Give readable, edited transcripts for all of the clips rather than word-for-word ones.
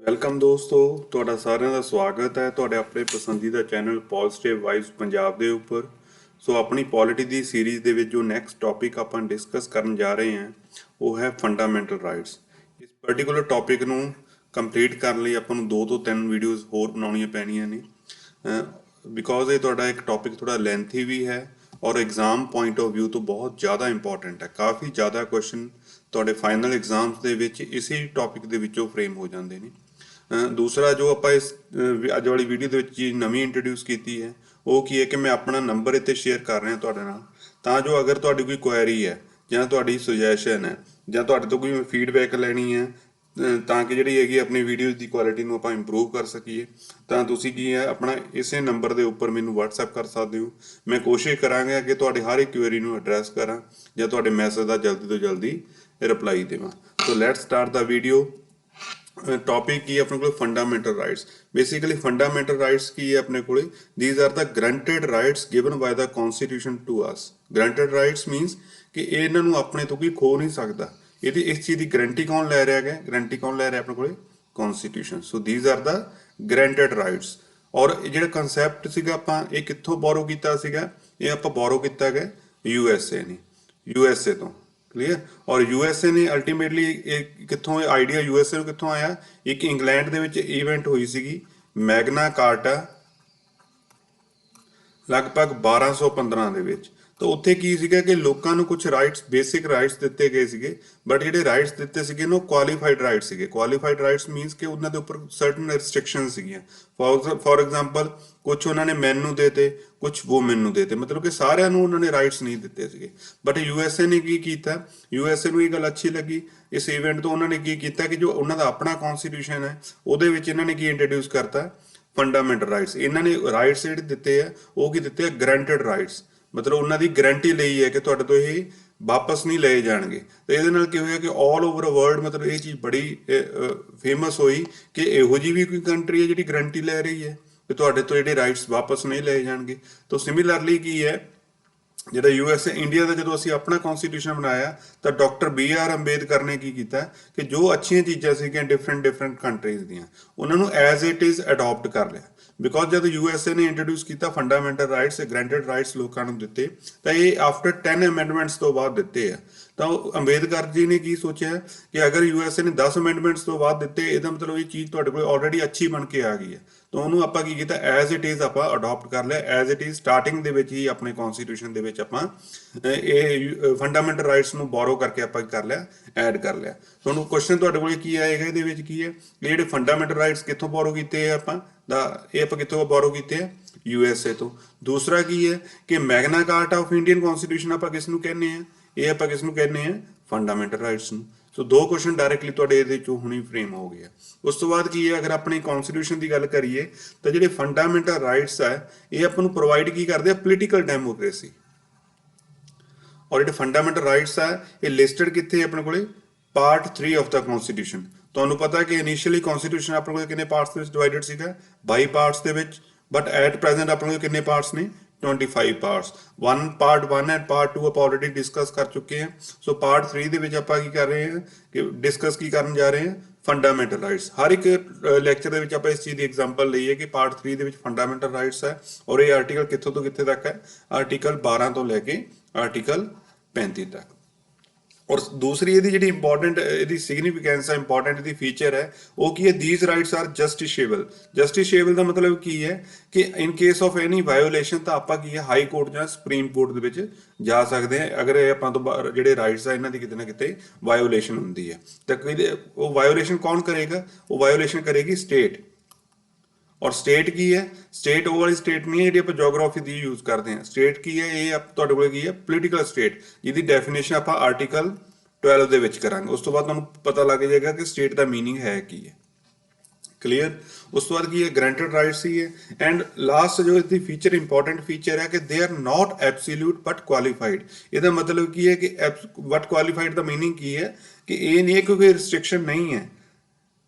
Welcome ਦੋਸਤੋ, ਤੁਹਾਡਾ ਸਾਰਿਆਂ ਦਾ ਸਵਾਗਤ ਹੈ ਤੁਹਾਡੇ ਆਪਣੇ ਪਸੰਦੀਦਾ ਚੈਨਲ ਪੋਜ਼ਿਟਿਵ ਵਾਈਬਸ ਪੰਜਾਬ ਦੇ ਉੱਪਰ। ਸੋ ਆਪਣੀ ਪੋਲਿਟੀ ਦੀ ਸੀਰੀਜ਼ ਦੇ ਵਿੱਚ ਜੋ ਨੈਕਸਟ ਟੌਪਿਕ ਆਪਾਂ ਡਿਸਕਸ ਕਰਨ ਜਾ ਰਹੇ ਹਾਂ ਉਹ ਹੈ ਫੰਡਾਮੈਂਟਲ ਰਾਈਟਸ। ਇਸ ਪਾਰਟਿਕੂਲਰ ਟੌਪਿਕ ਨੂੰ ਕੰਪਲੀਟ ਕਰਨ ਲਈ ਆਪਾਂ ਨੂੰ 2 ਤੋਂ 3 ਵੀਡੀਓਜ਼ ਹੋਰ ਬਣਾਉਣੀਆਂ ਪੈਣੀਆਂ ਨੇ ਬਿਕੋਜ਼ ਇਹ ਤੁਹਾਡਾ ਇੱਕ ਟੌਪਿਕ ਥੋੜਾ ਲੈਂਥੀ ਵੀ ਹੈ ਔਰ ਐਗਜ਼ਾਮ ਪੁਆਇੰਟ ਆਫ ਵਿਊ ਤੋਂ ਬਹੁਤ ਜ਼ਿਆਦਾ ਇੰਪੋਰਟੈਂਟ ਹੈ। ਕਾਫੀ ਜ਼ਿਆਦਾ ਕੁਐਸਚਨ ਤੁਹਾਡੇ ਫਾਈਨਲ ਐਗਜ਼ਾਮਸ ਦੇ ਵਿੱਚ ਇਸੇ ਟੌਪਿਕ ਦੇ ਵਿੱਚੋਂ ਫਰੇਮ ਹੋ ਜਾਂਦੇ ਨੇ। ਦੂਸਰਾ ਜੋ ਆਪਾਂ ਇਸ ਅੱਜ ਵਾਲੀ ਵੀਡੀਓ ਦੇ ਵਿੱਚ ਚੀਜ਼ ਨਵੀਂ ਇੰਟਰੋਡਿਊਸ ਕੀਤੀ ਹੈ ਉਹ ਕੀ ਹੈ ਕਿ ਮੈਂ ਆਪਣਾ ਨੰਬਰ ਇੱਥੇ ਸ਼ੇਅਰ ਕਰ ਰਿਹਾ ਤੁਹਾਡੇ ਨਾਲ, ਤਾਂ ਜੋ ਅਗਰ ਤੁਹਾਡੀ ਕੋਈ ਕੁਐਰੀ ਹੈ ਜਾਂ ਤੁਹਾਡੀ ਸੁਜੈਸ਼ਨ ਹੈ ਜਾਂ ਤੁਹਾਡੇ ਤੋਂ ਕੋਈ ਫੀਡਬੈਕ ਲੈਣੀ ਹੈ ਤਾਂ ਕਿ ਜਿਹੜੀ ਹੈਗੀ ਆਪਣੀ ਵੀਡੀਓਜ਼ ਦੀ ਕੁਆਲਿਟੀ ਨੂੰ ਆਪਾਂ ਇੰਪਰੂਵ ਕਰ ਸਕੀਏ, ਤਾਂ ਤੁਸੀਂ ਕੀ ਹੈ ਆਪਣਾ ਇਸੇ ਨੰਬਰ ਦੇ ਉੱਪਰ ਮੈਨੂੰ WhatsApp ਕਰ ਸਕਦੇ ਹੋ। ਮੈਂ ਕੋਸ਼ਿਸ਼ ਕਰਾਂਗਾ ਕਿ ਤੁਹਾਡੇ ਹਰ ਇੱਕ ਕੁਐਰੀ ਨੂੰ ਐਡਰੈਸ ਕਰਾਂ ਜਾਂ ਤੁਹਾਡੇ ਮੈਸੇਜ ਦਾ ਜਲਦੀ ਤੋਂ ਜਲਦੀ ਰਿਪਲਾਈ ਦੇਵਾਂ। So let's start the video. Topic ਕੀ ਹੈ ਆਪਣੇ ਕੋਲ? Fundamental rights. Basically fundamental rights ਕੀ ਹੈ ਆਪਣੇ ਕੋਲੇ? These are the guaranteed rights given by the constitution to us. Guaranteed rights means ਕਿ ਇਹਨਾਂ ਨੂੰ ਆਪਣੇ ਤੋਂ ਕੋਈ ਖੋ ਨਹੀਂ ਸਕਦਾ। ਇਹਦੀ ਇਸ ਚੀਜ਼ ਦੀ ਗਰੰਟੀ ਕੌਣ ਲੈ ਰਿਹਾ ਹੈ? ਗਰੰਟੀ ਕੌਣ ਲੈ ਰਿਹਾ ਆਪਣੇ ਕੋਲੇ? Constitution. So these are the guaranteed rights. ਔਰ ਜਿਹੜਾ ਕਨਸੈਪਟ ਸੀਗਾ ਆਪਾਂ ਇਹ ਕਿੱਥੋਂ ਬੋਰੋ ਕੀਤਾ ਸੀਗਾ? ਇਹ ਆਪਾਂ ਬੋਰੋ ਕੀਤਾ ਹੈ USA ਨੇ, USA ਤੋਂ। ਕਲੀਅਰ? ਔਰ USA ਨੇ ਅਲਟੀਮੇਟਲੀ ਇਹ ਕਿੱਥੋਂ ਆਈਡੀਆ USA ਨੂੰ ਕਿੱਥੋਂ ਆਇਆ? ਇੱਕ ਇੰਗਲੈਂਡ ਦੇ ਵਿੱਚ ਇਵੈਂਟ ਹੋਈ ਸੀਗੀ ਮੈਗਨਾ ਕਾਰਟਾ ਲਗਭਗ 1215 ਦੇ ਵਿੱਚ। ਤਾਂ ਉੱਥੇ ਕੀ ਸੀਗਾ ਕਿ ਲੋਕਾਂ ਨੂੰ ਕੁਝ ਰਾਈਟਸ, ਬੇਸਿਕ ਰਾਈਟਸ ਦਿੱਤੇ ਗਏ ਸੀਗੇ, ਬਟ ਜਿਹੜੇ ਰਾਈਟਸ ਦਿੱਤੇ ਸੀਗੇ ਨਾ ਉਹ ਕੁਆਲੀਫਾਈਡ ਰਾਈਟਸ ਸੀਗੇ। ਕੁਆਲੀਫਾਈਡ ਰਾਈਟਸ ਮੀਨਸ ਕਿ ਉਹਨਾਂ ਦੇ ਉੱਪਰ ਸਰਟਨ ਰਿਸਟ੍ਰਿਕਸ਼ਨ ਸੀਗੀਆਂ। ਫॉर ਐਗਜ਼ਾਮਪਲ ਕੁਝ ਉਹਨਾਂ ਨੇ ਮੈਨ ਨੂੰ ਦੇਤੇ, ਕੁਝ ਵੂਮਨ ਨੂੰ ਦੇਤੇ, ਮਤਲਬ ਕਿ ਸਾਰਿਆਂ ਨੂੰ ਉਹਨਾਂ ਨੇ ਰਾਈਟਸ ਨਹੀਂ ਦਿੱਤੇ ਸੀਗੇ। ਬਟ USA ਨੇ ਕੀ ਕੀਤਾ? USA ਨੂੰ ਇਹ ਗੱਲ ਅੱਛੀ ਲੱਗੀ ਇਸ ਇਵੈਂਟ ਤੋਂ। ਉਹਨਾਂ ਨੇ ਕੀ ਕੀਤਾ ਕਿ ਜੋ ਉਹਨਾਂ ਦਾ ਆਪਣਾ ਕਨਸਟੀਟਿਊਸ਼ਨ ਹੈ ਉਹਦੇ ਵਿੱਚ ਇਹਨਾਂ ਨੇ ਕੀ ਇੰਟਰੋਡਿਊਸ ਕਰਤਾ? Fundamental rights. ਇਹਨਾਂ ਨੇ ਰਾਈਟਸ ਜਿਹੜੇ ਦਿੱਤੇ ਆ ਉਹ ਕੀ ਦਿੱਤੇ ਆ? Granted rights. ਮਤਲਬ ਉਹਨਾਂ ਦੀ ਗਰੰਟੀ ਲਈ ਹੈ ਕਿ ਤੁਹਾਡੇ ਤੋਂ ਇਹ ਵਾਪਸ ਨਹੀਂ ਲਏ ਜਾਣਗੇ। ਤੇ ਇਹਦੇ ਨਾਲ ਕੀ ਹੋਇਆ ਕਿ ਆਲ ਓਵਰ ਵਰਲਡ ਮਤਲਬ ਇਹ ਚੀਜ਼ ਬੜੀ ਫੇਮਸ ਹੋਈ ਕਿ ਇਹੋ ਜਿਹੀ ਵੀ ਕੋਈ ਕੰਟਰੀ ਹੈ ਜਿਹੜੀ ਗਰੰਟੀ ਲੈ ਰਹੀ ਹੈ ਕਿ ਤੁਹਾਡੇ ਤੋਂ ਜਿਹੜੇ ਰਾਈਟਸ ਵਾਪਸ ਨਹੀਂ ਲਏ ਜਾਣਗੇ। ਤਾਂ ਸਿਮਿਲਰਲੀ ਕੀ ਹੈ ਜਿਹੜਾ USA ਇੰਡੀਆ ਦਾ ਜਦੋਂ ਅਸੀਂ ਆਪਣਾ ਕਨਸਟੀਟਿਊਸ਼ਨ ਬਣਾਇਆ ਤਾਂ ਡਾਕਟਰ BR ਅੰਬੇਦਕਰ ਨੇ ਕੀ ਕੀਤਾ ਕਿ ਜੋ ਅੱਛੀਆਂ ਚੀਜ਼ਾਂ ਸੀਗੀਆਂ ਡਿਫਰੈਂਟ ਕੰਟਰੀਜ਼ ਦੀਆਂ ਉਹਨਾਂ ਨੂੰ ਐਜ਼ ਇਟ ਇਜ਼ ਅਡਾਪਟ ਕਰ ਲਿਆ। ਬਿਕੋਜ਼ ਜਦ USA ਨੇ ਇੰਟਰੋਡਿਊਸ ਕੀਤਾ ਫੰਡਾਮੈਂਟਲ ਰਾਈਟਸ, ਗਰੰਟਡ ਰਾਈਟਸ ਲੋਕਾਂ ਨੂੰ ਦਿੱਤੇ, ਤਾਂ ਇਹ ਆਫਟਰ 10 ਅਮੈਂਡਮੈਂਟਸ ਤੋਂ ਬਾਅਦ ਦਿੱਤੇ ਆ। ਤਾਂ ਅੰਬੇਦਕਰ ਜੀ ਨੇ ਕੀ ਸੋਚਿਆ ਕਿ ਅਗਰ USA ਨੇ 10 ਅਮੈਂਡਮੈਂਟਸ ਤੋਂ ਬਾਅਦ ਦਿੱਤੇ, ਇਹਦਾ ਮਤਲਬ ਇਹ ਚੀਜ਼ ਤੁਹਾਡੇ ਕੋਲ ਆਲਰੇਡੀ ਅੱਛੀ ਬਣ ਕੇ ਆ ਗਈ ਹੈ। ਤਾਂ ਉਹਨੂੰ ਆਪਾਂ ਕੀ ਕੀਤਾ? ਐਜ਼ ਇਟ ਇਜ਼ ਆਪਾਂ ਅਡਾਪਟ ਕਰ ਲਿਆ। ਐਜ਼ ਇਟ ਇਜ਼ ਸਟਾਰਟਿੰਗ ਦੇ ਵਿੱਚ ਹੀ ਆਪਣੇ ਕਨਸਟੀਟਿਊਸ਼ਨ ਦੇ ਵਿੱਚ ਆਪਾਂ ਇਹ ਫੰਡਾਮੈਂਟਲ ਰਾਈਟਸ ਨੂੰ ਬੋਰੋ ਕਰਕੇ ਆਪਾਂ ਕਰ ਲਿਆ, ਐਡ ਕਰ ਲਿਆ। ਤੁਹਾਨੂੰ ਕੁਐਸਚਨ ਤੁਹਾਡੇ ਕੋਲ ਕੀ ਆਏਗਾ ਇਹਦੇ ਵਿੱਚ ਕੀ ਹੈ? ਇਹ ਜਿਹੜੇ ਫੰਡਾਮੈਂਟਲ ਰਾਈਟਸ ਕਿੱਥੋਂ ਬੋਰੋ ਕੀਤੇ ਆ ਆਪਾਂ? ਇਹ ਆਪਾਂ ਕਿੱਥੋਂ ਬੋਰੋ ਕੀਤੇ ਆ? USA ਤੋਂ। ਦੂਸਰਾ ਕੀ ਹੈ ਕਿ ਮੈਗਨਾ ਕਾਰਟਾ ਆਫ ਇੰਡੀਅਨ ਕਨਸਟੀਟਿਊਸ਼ਨ ਆਪਾਂ ਕਿਸ ਨੂੰ ਕਹਿੰਦੇ ਆ? ਇਹ ਆਪਾਂ ਕਿਸ ਨੂੰ ਕਹਿੰਦੇ ਆ? ਫੰਡਾਮੈਂਟਲ ਰਾਈਟਸ ਨੂੰ। ਸੋ 2 ਕੁਐਸਚਨ ਡਾਇਰੈਕਟਲੀ ਤੁਹਾਡੇ ਇਹਦੇ ਚੋਂ ਹੁਣੀ ਫਰੇਮ ਹੋ ਗਿਆ। ਉਸ ਤੋਂ ਬਾਅਦ ਕੀ ਹੈ, ਅਗਰ ਆਪਣੀ ਕਨਸਟੀਟਿਊਸ਼ਨ ਦੀ ਗੱਲ ਕਰੀਏ ਤਾਂ ਜਿਹੜੇ ਫੰਡਾਮੈਂਟਲ ਰਾਈਟਸ ਹੈ ਇਹ ਆਪਾਂ ਨੂੰ ਪ੍ਰੋਵਾਈਡ ਕੀ ਕਰਦੇ ਆ? Political democracy. ਔਰ ਜਿਹੜੇ ਫੰਡਾਮੈਂਟਲ ਰਾਈਟਸ ਆ ਇਹ ਲਿਸਟਡ ਕਿੱਥੇ ਆਪਣੇ ਕੋਲੇ? Part 3 of the constitution. ਤੁਹਾਨੂੰ ਪਤਾ ਕਿ ਇਨੀਸ਼ੀਅਲੀ ਕਨਸਟੀਟਿਊਸ਼ਨ ਆਪਣੇ ਕੋਲ ਕਿੰਨੇ ਪਾਰਟਸ ਦੇ ਵਿੱਚ ਡਿਵਾਈਡਡ ਸੀਗਾ? 22 ਪਾਰਟਸ ਦੇ ਵਿੱਚ। ਬਟ ਐਟ ਪ੍ਰੈਜ਼ੈਂਟ ਆਪਣੇ ਕੋਲ ਕਿੰਨੇ ਪਾਰਟਸ ਨੇ? 25 ਪਾਰਟਸ। ਪਾਰਟ 1 ਐਂਡ ਪਾਰਟ 2 ਆਪਾਂ ਆਲਰੇਡੀ ਡਿਸਕਸ ਕਰ ਚੁੱਕੇ ਹਾਂ। ਸੋ ਪਾਰਟ 3 ਦੇ ਵਿੱਚ ਆਪਾਂ ਕੀ ਕਰ ਰਹੇ ਹਾਂ ਕਿ ਡਿਸਕਸ ਕੀ ਕਰਨ ਜਾ ਰਹੇ ਹਾਂ? Fundamental rights. ਹਰ ਇੱਕ ਲੈਕਚਰ ਦੇ ਵਿੱਚ ਆਪਾਂ ਇਸ ਚੀਜ਼ ਦੀ ਐਗਜ਼ਾਮਪਲ ਲਈਏ ਕਿ ਪਾਰਟ 3 ਦੇ ਵਿੱਚ ਫੰਡਾਮੈਂਟਲ ਰਾਈਟਸ ਹੈ ਔਰ ਇਹ ਆਰਟੀਕਲ ਕਿੱਥੋਂ ਤੋਂ ਕਿੱਥੇ ਤੱਕ ਹੈ? ਆਰਟੀਕਲ 12 ਤੋਂ ਲੈ ਕੇ ਆਰਟੀਕਲ 35 ਤੱਕ। ਔਰ ਦੂਸਰੀ ਇਹਦੀ ਜਿਹੜੀ ਇੰਪੋਰਟੈਂਟ ਇਹਦੀ ਸਿਗਨੀਫਿਕੈਂਸ ਹੈ, ਇੰਪੋਰਟੈਂਟ ਇਹਦੀ ਫੀਚਰ ਹੈ ਉਹ ਕੀ ਹੈ? These rights are justiciable. Justiciable ਦਾ ਮਤਲਬ ਕੀ ਹੈ ਕਿ in case of any violation ਤਾਂ ਆਪਾਂ ਕੀ ਹੈ ਹਾਈ ਕੋਰਟ ਜਾਂ ਸੁਪਰੀਮ ਕੋਰਟ ਦੇ ਵਿੱਚ ਜਾ ਸਕਦੇ ਹਾਂ ਅਗਰ ਇਹ ਆਪਾਂ ਤੋਂ ਜਿਹੜੇ ਰਾਈਟਸ ਆ ਇਹਨਾਂ ਦੀ ਕਿਤੇ ਨਾ ਕਿਤੇ ਵਾਇਓਲੇਸ਼ਨ ਹੁੰਦੀ ਹੈ। ਤਾਂ ਉਹ ਵਾਇਓਲੇਸ਼ਨ ਕੌਣ ਕਰੇਗਾ? ਉਹ ਵਾਇਓਲੇਸ਼ਨ ਕਰੇਗੀ ਸਟੇਟ। ਔਰ ਸਟੇਟ ਕੀ ਹੈ? ਸਟੇਟ ਉਹ ਵਾਲੀ ਸਟੇਟ ਨਹੀਂ ਹੈ ਜਿਹੜੀ ਆਪਾਂ ਜੀਓਗ੍ਰਾਫੀ ਦੀ ਯੂਜ਼ ਕਰਦੇ ਹਾਂ। ਸਟੇਟ ਕੀ ਹੈ? ਇਹ ਤੁਹਾਡੇ ਕੋਲ ਕੀ ਹੈ? ਪੋਲੀਟੀਕਲ ਸਟੇਟ, ਜਿਹਦੀ ਡੈਫੀਨੇਸ਼ਨ ਆਪਾਂ ਆਰਟੀਕਲ 12 ਦੇ ਵਿੱਚ ਕਰਾਂਗੇ। ਉਸ ਤੋਂ ਬਾਅਦ ਤੁਹਾਨੂੰ ਪਤਾ ਲੱਗ ਜਾਏਗਾ ਕਿ ਸਟੇਟ ਦਾ ਮੀਨਿੰਗ ਹੈ ਕੀ ਹੈ। ਕਲੀਅਰ? ਉਸ ਤੋਂ ਬਾਅਦ ਕੀ ਹੈ? ਗਰੰਟਡ ਰਾਈਟਸ ਹੀ ਹੈ। ਐਂਡ ਲਾਸਟ ਜੋ ਇਸਦੀ ਫੀਚਰ, ਇੰਪੋਰਟੈਂਟ ਫੀਚਰ ਹੈ ਕਿ they are not absolute but qualified. ਇਹਦਾ ਮਤਲਬ ਕੀ ਹੈ ਕਿ ਬਟ ਕੁਆਲੀਫਾਈਡ ਦਾ ਮੀਨਿੰਗ ਕੀ ਹੈ ਕਿ ਇਹ ਨਹੀਂ ਹੈ ਕਿ ਕੋਈ ਰਿਸਟ੍ਰਿਕਸ਼ਨ ਨਹੀਂ ਹੈ।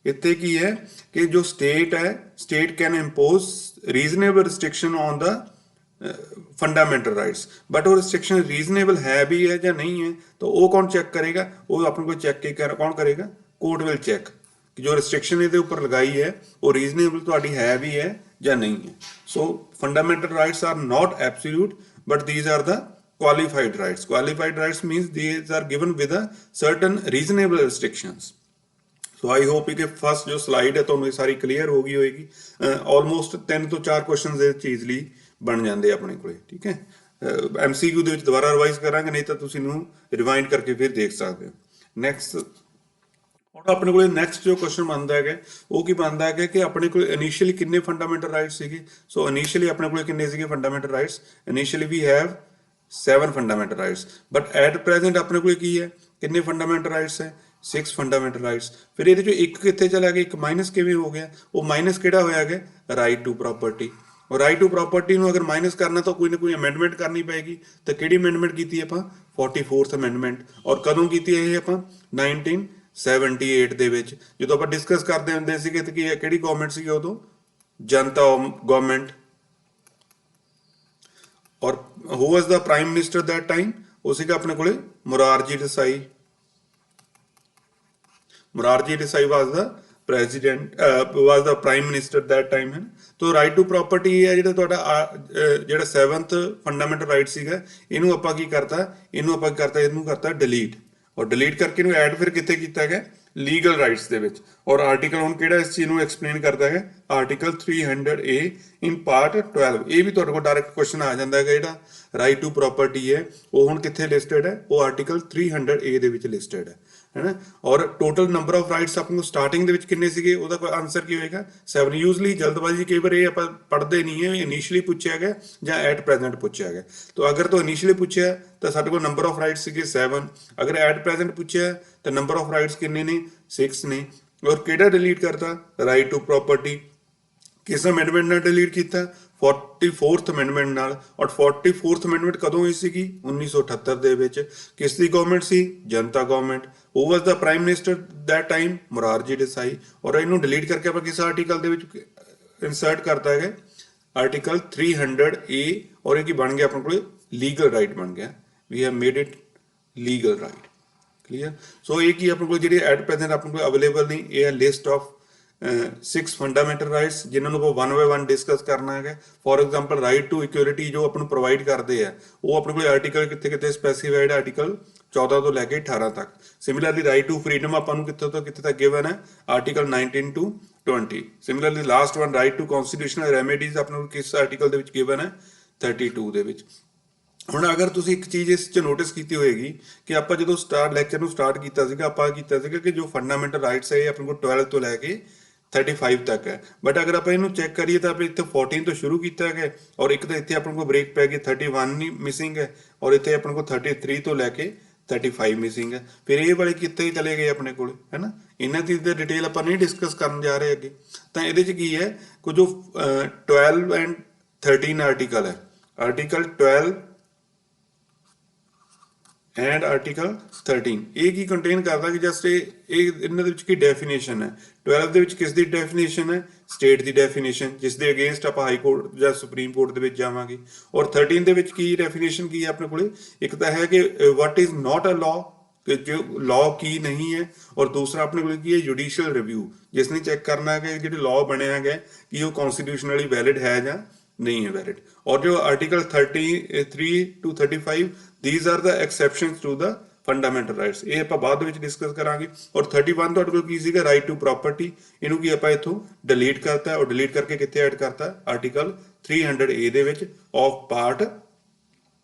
ਇੱਥੇ ਕੀ ਹੈ ਕਿ ਜੋ ਸਟੇਟ ਹੈ, state can impose reasonable restriction on the fundamental rights. But ਉਹ ਰਿਸਟ੍ਰਿਕਸ਼ਨ ਰੀਜ਼ਨੇਬਲ ਹੈ ਵੀ ਹੈ ਜਾਂ ਨਹੀਂ ਹੈ ਤਾਂ ਉਹ ਕੌਣ ਚੈੱਕ ਕਰੇਗਾ? ਉਹ ਆਪਣੇ ਕੋਲ ਚੈੱਕ ਕੌਣ ਕਰੇਗਾ? Court will check. कि जो रिस्ट्रिक्शन ਇਹਦੇ ਉੱਪਰ ਲਗਾਈ ਹੈ ਉਹ ਰੀਜ਼ਨੇਬਲ ਤੁਹਾਡੀ ਹੈ ਵੀ ਹੈ ਜਾਂ ਨਹੀਂ ਹੈ। So fundamental rights are not absolute but these are the qualified rights. Qualified rights means these are given with a certain reasonable restrictions. So I hope कि फर्स्ट जो स्लाइड है ਤੁਹਾਨੂੰ ਇਹ ਸਾਰੀ ਕਲੀਅਰ ਹੋ ਗਈ ਹੋਏਗੀ। ਆਲਮੋਸਟ 3 ਤੋਂ 4 ਕੁਐਸਚਨਸ ਇਹ ਈਜ਼ਲੀ ਬਣ ਜਾਂਦੇ ਆਪਣੇ ਕੋਲੇ, ਠੀਕ ਹੈ। ਐਮਸੀਕਿਊ ਦੇ ਵਿੱਚ ਦੁਬਾਰਾ ਰਿਵਾਈਜ਼ ਕਰਾਂਗੇ, ਨਹੀਂ ਤਾਂ ਤੁਸੀਂ ਇਹਨੂੰ ਰਿਵਾਈਂਡ ਕਰਕੇ ਫਿਰ ਦੇਖ ਸਕਦੇ ਹੋ। ਨੈਕਸਟ ਹੁਣ ਆਪਣੇ ਕੋਲੇ ਨੈਕਸਟ ਜੋ ਕੁਐਸਚਨ ਬਣਦਾ ਹੈਗਾ ਉਹ ਕੀ ਬਣਦਾ ਹੈਗਾ ਕਿ ਆਪਣੇ ਕੋਲ ਇਨੀਸ਼ੀਅਲੀ ਕਿੰਨੇ ਫੰਡਾਮੈਂਟਲ ਰਾਈਟਸ ਸੀਗੇ। ਸੋ ਇਨੀਸ਼ੀਅਲੀ ਆਪਣੇ ਕੋਲੇ ਕਿੰਨੇ ਸੀਗੇ fundamental rights? Initially we have 7 fundamental rights, but at present ਆਪਣੇ ਕੋਲੇ ਕੀ ਹੈ, ਕਿੰਨੇ ਫੰਡਾਮੈਂਟਲ ਰਾਈਟਸ ਹੈ? 6 ਫੰਡਾਮੈਂਟਲ ਰਾਈਟਸ। ਫਿਰ ਇਹਦੇ ਚੋਂ ਇੱਕ ਕਿੱਥੇ ਚਲਾ ਗਿਆ, ਇੱਕ ਮਾਈਨਸ ਕਿਵੇਂ ਹੋ ਗਿਆ? ਉਹ ਮਾਈਨਸ ਕਿਹੜਾ ਹੋਇਆ ਹੈਗਾ? Right to property. ਔਰ ਰਾਈਟ ਟੂ ਪ੍ਰਾਪਰਟੀ ਨੂੰ ਅਗਰ ਮਾਈਨਸ ਕਰਨਾ ਤਾਂ ਕੋਈ ਨਾ ਕੋਈ ਅਮੈਂਡਮੈਂਟ ਕਰਨੀ ਪਏਗੀ। ਤਾਂ ਕਿਹੜੀ ਅਮੈਂਡਮੈਂਟ ਕੀਤੀ ਆਪਾਂ? 44th amendment. ਔਰ ਕਦੋਂ ਕੀਤੀ ਇਹ ਆਪਾਂ? 1978 ਦੇ ਵਿੱਚ, ਜਦੋਂ ਆਪਾਂ ਡਿਸਕਸ ਕਰਦੇ ਹੁੰਦੇ ਸੀਗੇ ਤੇ ਕਿਹੜੀ ਗਵਰਨਮੈਂਟ ਸੀਗੀ ਉਦੋਂ? ਜਨਤਾ ਗਵਰਨਮੈਂਟ। ਔਰ ਹੂ was the prime minister that time? ਉਹ ਸੀਗਾ ਆਪਣੇ ਕੋਲੇ Morarji Desai. Morarji Desai was the president, was the prime minister that time है। तो right to property है ਜਿਹੜਾ ਤੁਹਾਡਾ ਜਿਹੜਾ 7th fundamental right ਸੀਗਾ, ਇਹਨੂੰ ਆਪਾਂ ਕੀ ਕਰਤਾ? ਇਹਨੂੰ ਕਰਤਾ delete। ਔਰ delete ਕਰਕੇ ਇਹਨੂੰ add ਫਿਰ ਕਿੱਥੇ ਕੀਤਾ ਗਿਆ? ਲੀਗਲ ਰਾਈਟਸ ਦੇ ਵਿੱਚ। ਔਰ ਆਰਟੀਕਲ ਹੁਣ ਕਿਹੜਾ ਇਸ ਚੀਜ਼ ਨੂੰ ਐਕਸਪਲੇਨ ਕਰਦਾ ਹੈ? ਆਰਟੀਕਲ 300A ਇਨ ਪਾਰਟ 12। ਇਹ ਵੀ ਤੁਹਾਡੇ ਕੋਲ ਡਾਇਰੈਕਟ ਕੁਐਸਚਨ ਆ ਜਾਂਦਾ ਹੈਗਾ। ਜਿਹੜਾ ਰਾਈਟ ਟੂ ਪ੍ਰਾਪਰਟੀ ਹੈ ਉਹ ਹੁਣ ਕਿੱਥੇ ਲਿਸਟਡ ਹੈ? ਉਹ ਆਰਟੀਕਲ 300A ਦੇ ਵਿੱਚ ਲਿਸਟਡ ਹੈ ਨਾ। ਔਰ ਟੋਟਲ ਨੰਬਰ ਆਫ ਰਾਈਟਸ ਆਪਾਂ ਨੂੰ ਸਟਾਰਟਿੰਗ ਦੇ ਵਿੱਚ ਕਿੰਨੇ ਸੀਗੇ? ਉਹਦਾ ਕੋਈ ਆਨਸਰ ਕੀ ਹੋਏਗਾ? 7। ਯੂਜ਼ਲੀ ਜਲਦਬਾਜ਼ੀ ਕਈ ਵਾਰ ਇਹ ਆਪਾਂ ਪੜ੍ਹਦੇ ਨਹੀਂ ਹੈ, ਇਨੀਸ਼ੀਅਲੀ ਪੁੱਛਿਆ ਗਿਆ ਜਾਂ ਐਟ ਪ੍ਰੈਜ਼ੈਂਟ ਪੁੱਛਿਆ ਗਿਆ। ਤਾਂ ਅਗਰ ਤੋਂ ਇਨੀਸ਼ੀਅਲੀ ਪੁੱਛਿਆ ਤਾਂ ਸਾਡੇ ਕੋਲ ਨੰਬਰ ਆਫ ਰਾਈਟਸ ਸੀਗੇ 7। ਅਗਰ ਐਟ ਪ੍ਰੈਜ਼ੈਂਟ ਪੁੱਛਿਆ ਤਾਂ ਨੰਬਰ ਆਫ ਰਾਈਟਸ ਕਿੰਨੇ ਨੇ? 6 ਨੇ। ਔਰ ਕਿਹੜਾ ਡਿਲੀਟ ਕਰਤਾ? Right to property. ਕਿਸ ਅਮੈਂਡਮੈਂਟ ਨਾਲ ਡਿਲੀਟ ਕੀਤਾ? 44th ਅਮੈਂਡਮੈਂਟ ਨਾਲ। ਔਰ 44th ਅਮੈਂਡਮੈਂਟ ਕਦੋਂ ਹੋਈ ਸੀਗੀ? 1978 ਦੇ ਵਿੱਚ। ਕਿਸ ਦੀ ਗਵਰਨਮੈਂਟ ਸੀ? Janata government. Who was the prime minister that time? Morarji Desai. ਔਰ ਇਹਨੂੰ ਡਿਲੀਟ ਕਰਕੇ ਆਪਾਂ ਕਿਸ ਆਰਟੀਕਲ ਦੇ ਵਿੱਚ ਇਨਸਰਟ ਕਰਤਾ ਹੈਗਾ? Article 300A। ਔਰ ਇਹ ਕੀ ਬਣ ਗਿਆ ਆਪਣੇ ਕੋਲ? ਲੀਗਲ ਰਾਈਟ ਬਣ ਗਿਆ। We have made it legal right. Clear? So ਇਹ ਕੀ ਆਪਣੇ ਕੋਲ ਜਿਹੜੇ ਐਟ ਪ੍ਰੈਜ਼ੈਂਟ ਆਪਣੇ ਕੋਲ ਅਵੇਲੇਬਲ ਨਹੀਂ, ਇਹ ਹੈ ਲਿਸਟ ਆਫ 6 ਫੰਡਾਮੈਂਟਲ ਰਾਈਟਸ ਜਿਨ੍ਹਾਂ ਨੂੰ ਆਪਾਂ 1 by 1 ਡਿਸਕਸ ਕਰਨਾ ਹੈਗਾ। ਫੋਰ ਐਗਜ਼ਾਮਪਲ ਰਾਈਟ ਟੂ ਇਕੁਅਲਿਟੀ ਜੋ ਆਪਾਂ ਨੂੰ ਪ੍ਰੋਵਾਈਡ ਕਰਦੇ ਆ, ਉਹ ਆਪਣੇ ਕੋਲ ਆਰਟੀਕਲ ਕਿੱਥੇ ਸਪੈਸੀਫਾਈਡ ਹੈ? ਆਰਟੀਕਲ 14 ਤੋਂ ਲੈ ਕੇ 18 ਤੱਕ। ਸਿਮਿਲਰਲੀ ਰਾਈਟ ਟੂ ਫਰੀडम ਆਪਾਂ ਨੂੰ ਕਿੱਥੇ ਤੋਂ ਕਿੱਥੇ ਤੱਕ ਗਿਵਨ ਹੈ? Article 19 to 20। Similarly last one right to constitutional remedies ਆਪਾਂ ਨੂੰ ਕਿਸ ਆਰਟੀਕਲ ਦੇ ਵਿੱਚ ਗਿਵਨ ਹੈ? 32 ਦੇ ਵਿੱਚ। ਹੁਣ ਅਗਰ ਤੁਸੀਂ ਇੱਕ ਚੀਜ਼ ਇਸ 'ਚ ਨੋਟਿਸ ਕੀਤੀ ਹੋਏਗੀ ਕਿ ਆਪਾਂ ਜਦੋਂ ਲੈਕਚਰ ਨੂੰ ਸਟਾਰਟ ਕੀਤਾ ਸੀਗਾ, ਆਪਾਂ ਕੀਤਾ ਸੀਗਾ ਕਿ ਜੋ ਫੰਡਾਮੈਂਟਲ ਰਾਈਟਸ ਹੈ ਇਹ ਆਪਣੇ ਕੋਲ 12 ਤੋਂ ਲੈ ਕੇ 35 ਤੱਕ ਹੈ। ਬਟ ਅਗਰ ਆਪਾਂ ਇਹਨੂੰ ਚੈੱਕ ਕਰੀਏ ਤਾਂ ਆਪਾਂ ਇੱਥੇ 14 ਤੋਂ ਸ਼ੁਰੂ ਕੀਤਾ ਹੈ ਔਰ ਇੱਕ ਤਾਂ ਇੱਥੇ ਆਪਣੇ ਕੋਲ ਬ੍ਰੇਕ ਪੈ ਗਈ 31 ਨਹੀਂ ਮਿਸਿੰਗ ਹੈ, ਔਰ ਇੱਥੇ ਆਪਣੇ ਕੋਲ 33 ਤੋਂ ਲੈ ਕੇ 35 ਮਿਸਿੰਗ ਹੈ। ਫਿਰ ਇਹ ਵਾਲੇ ਕਿੱਥੇ ਚਲੇ ਗਏ ਆਪਣੇ ਕੋਲ, ਹੈ ਨਾ। ਇਹਨਾਂ ਚੀਜ਼ ਦੀ ਡਿਟੇਲ ਆਪਾਂ ਨਹੀਂ ਡਿਸਕਸ ਕਰਨ ਜਾ ਰਹੇ ਅੱਗੇ। ਤਾਂ ਇਹਦੇ 'ਚ ਕੀ ਹੈ, ਕੁਝ ਜੋ 12 ਐਂਡ 13 ਆਰਟੀਕਲ ਹੈ, ਆਰਟੀਕਲ 12 ਐਂਡ ਆਰਟੀਕਲ 13 ਇਹ ਕੀ ਕੰਟੇਨ ਕਰਦਾ ਕਿ ਜਸਟ ਇਹ ਇਹਨਾਂ ਦੇ ਵਿੱਚ ਕੀ ਡੈਫੀਨੇਸ਼ਨ ਹੈ। 12 ਦੇ ਵਿੱਚ ਕਿਸ ਦੀ ਡੈਫੀਨੇਸ਼ਨ ਹੈ? ਸਟੇਟ ਦੀ ਡੈਫੀਨੇਸ਼ਨ, ਜਿਸ ਦੇ ਅਗੇਂਸਟ ਆਪਾਂ ਹਾਈ ਕੋਰਟ ਜਾਂ ਸੁਪਰੀਮ ਕੋਰਟ ਦੇ ਵਿੱਚ ਜਾਵਾਂਗੇ। ਔਰ 13 ਦੇ ਵਿੱਚ ਕੀ ਡੈਫੀਨੇਸ਼ਨ ਕੀ ਹੈ ਆਪਣੇ ਕੋਲੇ? ਇੱਕ ਤਾਂ ਹੈ ਕਿ what is not a law, ਕਿ ਜੋ ਲਾਅ ਕੀ ਨਹੀਂ ਹੈ। ਔਰ ਦੂਸਰਾ ਆਪਣੇ ਕੋਲ ਕੀ ਹੈ? ਜੁਡੀਸ਼ੀਅਲ ਰਿਵਿਊ, ਜਿਸ ਨੇ ਚੈੱਕ ਕਰਨਾ ਹੈ ਕਿ ਜਿਹੜੇ ਲਾਅ ਬਣਿਆ ਹੈਗਾ ਕਿ ਉਹ ਕਨਸਟੀਟਿਊਸ਼ਨਲੀ ਵੈਲਿਡ ਹੈ ਜਾਂ नहीं है वैलिड। और जो article 33 to 35 these are the exceptions to the fundamental rights, ये ਆਪਾਂ ਬਾਅਦ ਵਿੱਚ ਡਿਸਕਸ ਕਰਾਂਗੇ। ਔਰ 31 ਤੁਹਾਡੇ ਕੋਲ ਕੀ ਸੀਗਾ? Right to property. ਇਹਨੂੰ ਕੀ ਆਪਾਂ ਇੱਥੋਂ ਡਿਲੀਟ ਕਰਤਾ, ਔਰ ਡਿਲੀਟ ਕਰਕੇ ਕਿੱਥੇ ਐਡ ਕਰਤਾ? ਆਰਟੀਕਲ 300A ਦੇ ਵਿੱਚ of part